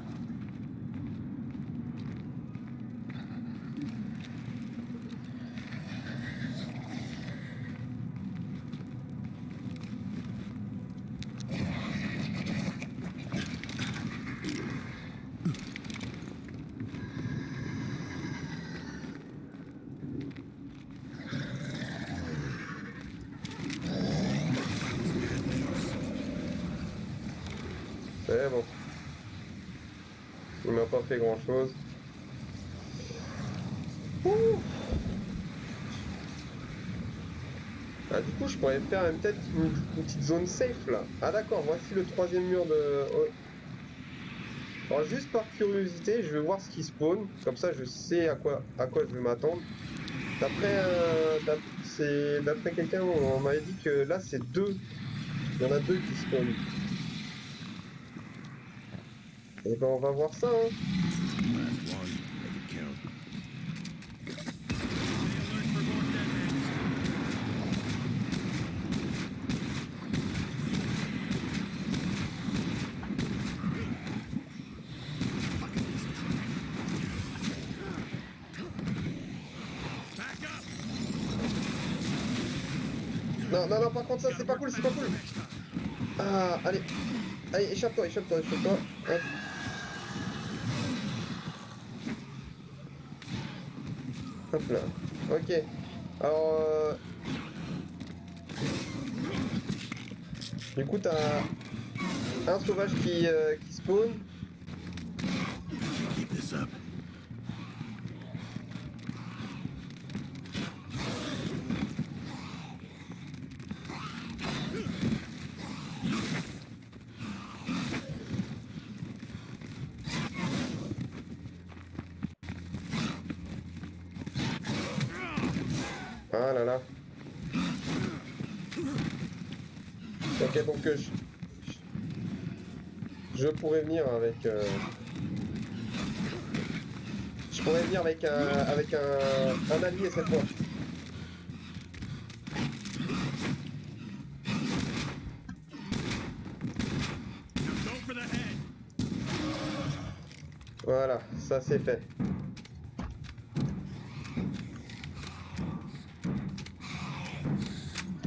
[SPEAKER 1] Mais bon. Il m'a pas fait grand chose. Ah, du coup, je pourrais faire peut-être une petite zone safe là. Ah, d'accord, voici le troisième mur de. Oh. Alors, juste par curiosité, je vais voir ce qui spawn. Comme ça, je sais à quoi je vais m'attendre. D'après quelqu'un, on m'avait dit que là, c'est deux. Il y en a deux qui spawnent. Et ben, on va voir ça, hein.
[SPEAKER 3] Last one. Make it count.
[SPEAKER 1] Non, non, non, par contre, ça, c'est pas cool, c'est pas cool. Ah, allez. Allez, échappe-toi. Hop. Hop là. Ok. Alors, du coup, t'as un sauvage qui spawn.
[SPEAKER 3] Keep this up.
[SPEAKER 1] Ah là là. Ok, donc je pourrais venir avec. Je pourrais venir avec un allié cette fois.
[SPEAKER 3] Go for the head.
[SPEAKER 1] Voilà, ça c'est fait.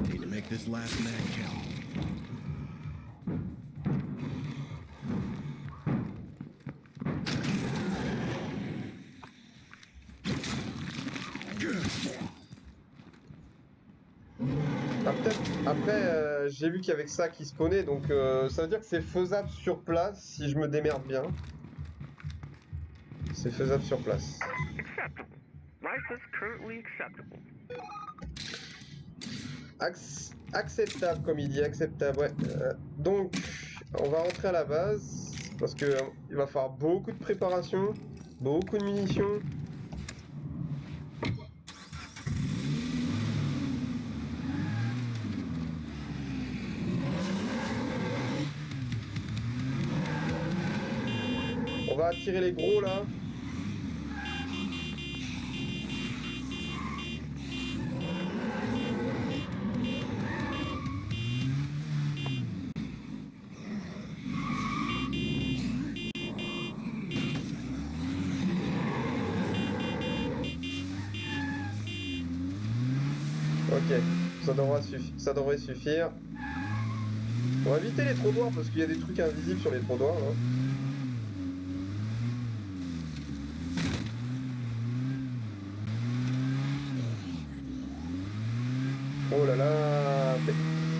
[SPEAKER 3] Need to make this last man count.
[SPEAKER 1] Après, j'ai vu qu'il y avait que ça qui spawnait, donc ça veut dire que c'est faisable sur place si je me démerde bien. C'est faisable sur place.
[SPEAKER 2] Acceptable. Life is currently acceptable.
[SPEAKER 1] Acceptable, comme il dit, acceptable, ouais. Donc, on va rentrer à la base, parce que il va falloir beaucoup de préparation, beaucoup de munitions. On va attirer les gros là. Ok, ça devrait suffire. On va éviter les trottoirs parce qu'il y a des trucs invisibles sur les trottoirs. Hein. Oh là là.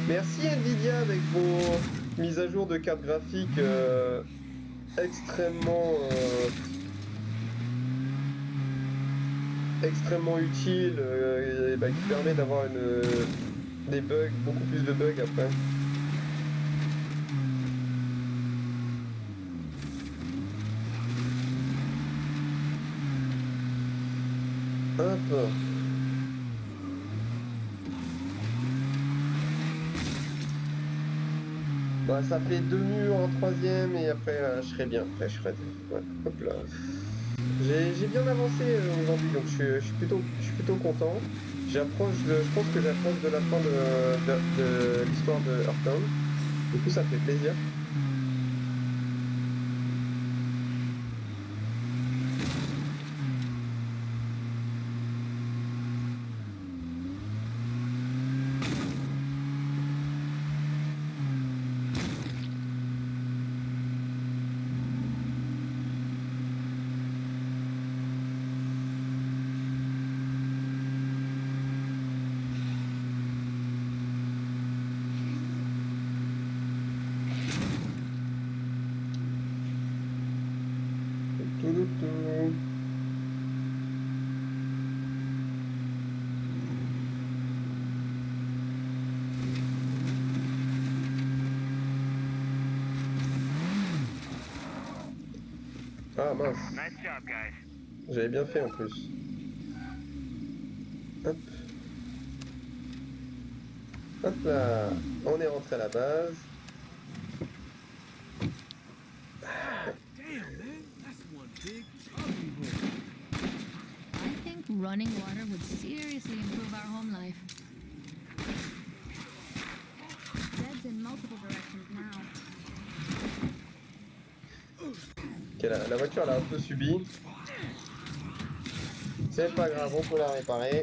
[SPEAKER 1] Merci Nvidia avec vos mises à jour de cartes graphiques extrêmement utile et bah, qui permet d'avoir des bugs, beaucoup plus de bugs après. Hop. Bah, ça fait 2 murs en 3ème et après je serai bien. Après je ferai. Ouais. Hop là. J'ai bien avancé aujourd'hui, donc je suis plutôt content. Je pense que j'approche de la fin de l'histoire de Earthbound. Du coup, ça fait plaisir. Ah mince,
[SPEAKER 7] Nice job, guys.
[SPEAKER 1] j'avais bien fait en plus. Hop. Hop là, on est rentré à la base.
[SPEAKER 5] Damn, man. That's one big ugly hole.
[SPEAKER 6] I think running water would seriously improve our home life.
[SPEAKER 8] Dead's in multiple directions now.
[SPEAKER 1] Ok, la voiture elle a un peu subi. C'est pas grave, on peut la réparer.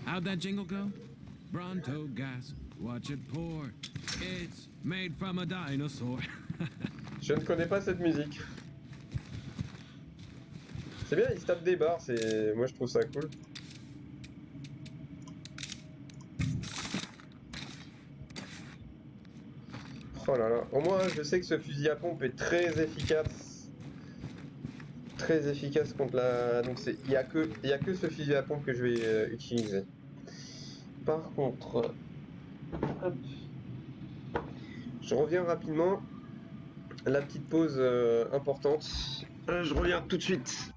[SPEAKER 5] How'd that jingle go? Bronto gas, watch it pour. It's made from a dinosaur.
[SPEAKER 1] Je ne connais pas cette musique. C'est bien, il se tape des barres, moi je trouve ça cool. Oh là là, au moins je sais que ce fusil à pompe est très efficace. Très efficace contre la... Donc il y a que ce fusil à pompe que je vais utiliser. Par contre... Hop. Je reviens rapidement. La petite pause importante. Je reviens tout de suite.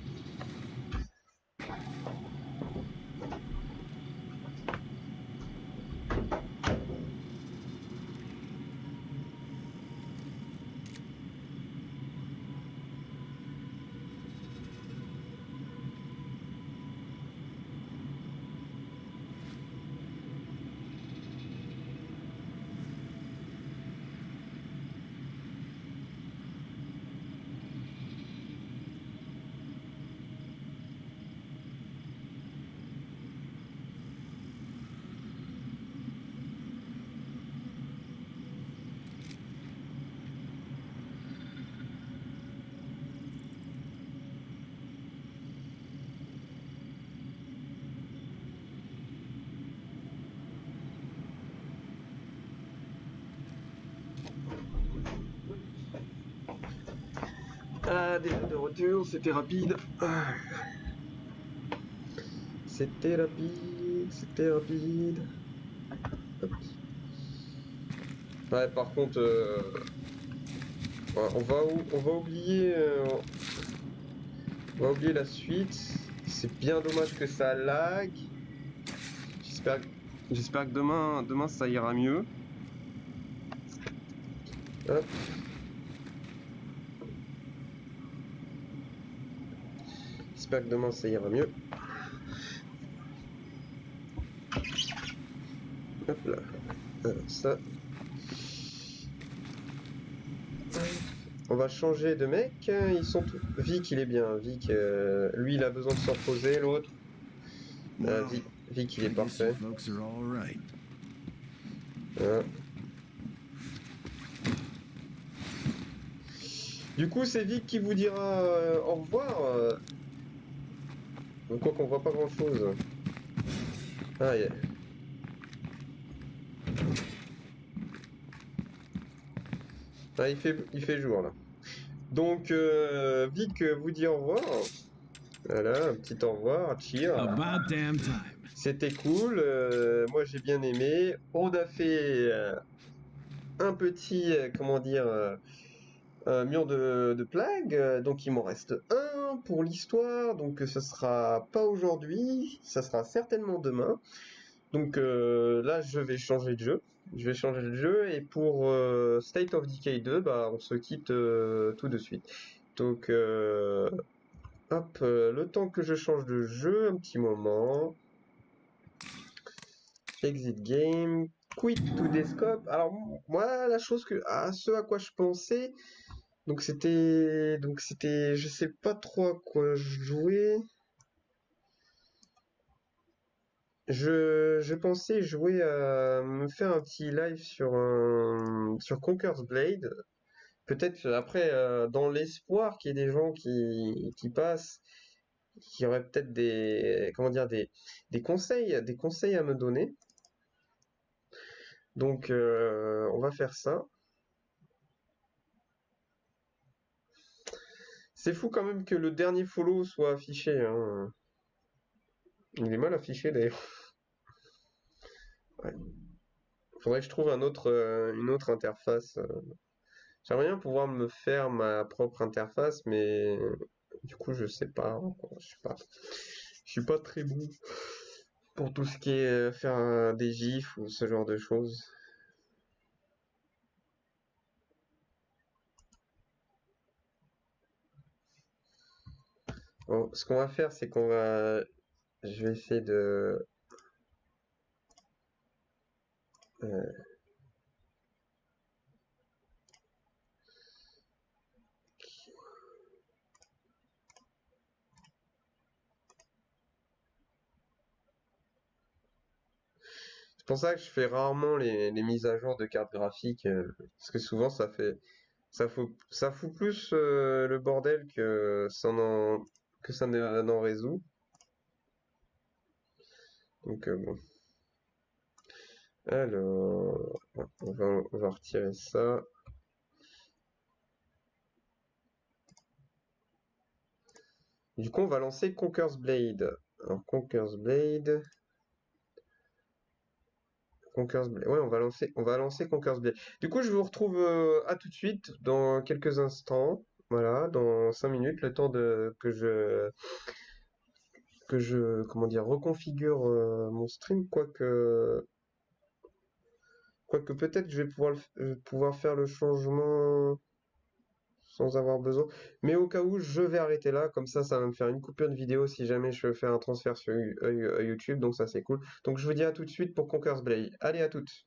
[SPEAKER 1] Ah, déjà de retour, c'était rapide. C'était rapide, c'était rapide. Hop. Ouais, par contre, ouais, on va oublier la suite. C'est bien dommage que ça lag. J'espère que demain ça ira mieux. Hop. J'espère que demain ça ira mieux. Hop là. Alors ça. On va changer de mec. Ils sont tous... Vic, il est bien. Vic, lui, il a besoin de se reposer. L'autre,
[SPEAKER 3] Well,
[SPEAKER 1] Vic, il
[SPEAKER 3] I
[SPEAKER 1] est
[SPEAKER 3] guess
[SPEAKER 1] parfait.
[SPEAKER 3] you folks are all right.
[SPEAKER 1] Voilà. Du coup, c'est Vic qui vous dira au revoir. Donc, quoi qu'on voit pas grand chose. Ah, yeah. Ah, il fait jour là. Donc, Vic vous dit au revoir. Voilà, un petit au revoir, cheer.
[SPEAKER 5] About damn time.
[SPEAKER 1] C'était cool, moi j'ai bien aimé. On a fait un petit, comment dire, mur de plague. Donc il m'en reste un pour l'histoire. Donc ce sera pas aujourd'hui, ça sera certainement demain. Donc là je vais changer de jeu. Je vais changer de jeu et pour State of Decay 2, bah on se quitte tout de suite. Donc hop, le temps que je change de jeu, un petit moment. Exit game, quit to descope. Alors moi la chose ce à quoi je pensais, donc c'était, je sais pas trop à quoi jouer. Je pensais jouer à me faire un petit live sur Conker's Blade. Peut-être après dans l'espoir qu'il y ait des gens qui passent, qui auraient peut-être des comment dire des conseils à me donner. Donc on va faire ça. C'est fou quand même que le dernier follow soit affiché, hein. Il est mal affiché d'ailleurs. Ouais. Faudrait que je trouve une autre interface. J'aimerais bien pouvoir me faire ma propre interface, mais du coup je sais pas encore. Je suis pas très bon pour tout ce qui est faire des gifs ou ce genre de choses. Bon, ce qu'on va faire, c'est je vais essayer de c'est pour ça que je fais rarement les mises à jour de cartes graphiques, parce que souvent ça fout plus le bordel que ça n'en résout. Donc bon. Alors, on va retirer ça. Du coup, on va lancer Conker's Blade. Alors, Conker's Blade. Ouais, on va lancer Conker's Blade. Du coup, je vous retrouve à tout de suite dans quelques instants. Voilà, dans 5 minutes, le temps que je comment dire reconfigure mon stream, quoique peut-être je vais pouvoir faire le changement sans avoir besoin. Mais au cas où, je vais arrêter là, comme ça va me faire une coupure de vidéo si jamais je veux faire un transfert sur YouTube, donc ça c'est cool. Donc je vous dis à tout de suite pour Conker's Blade. Allez, à toutes.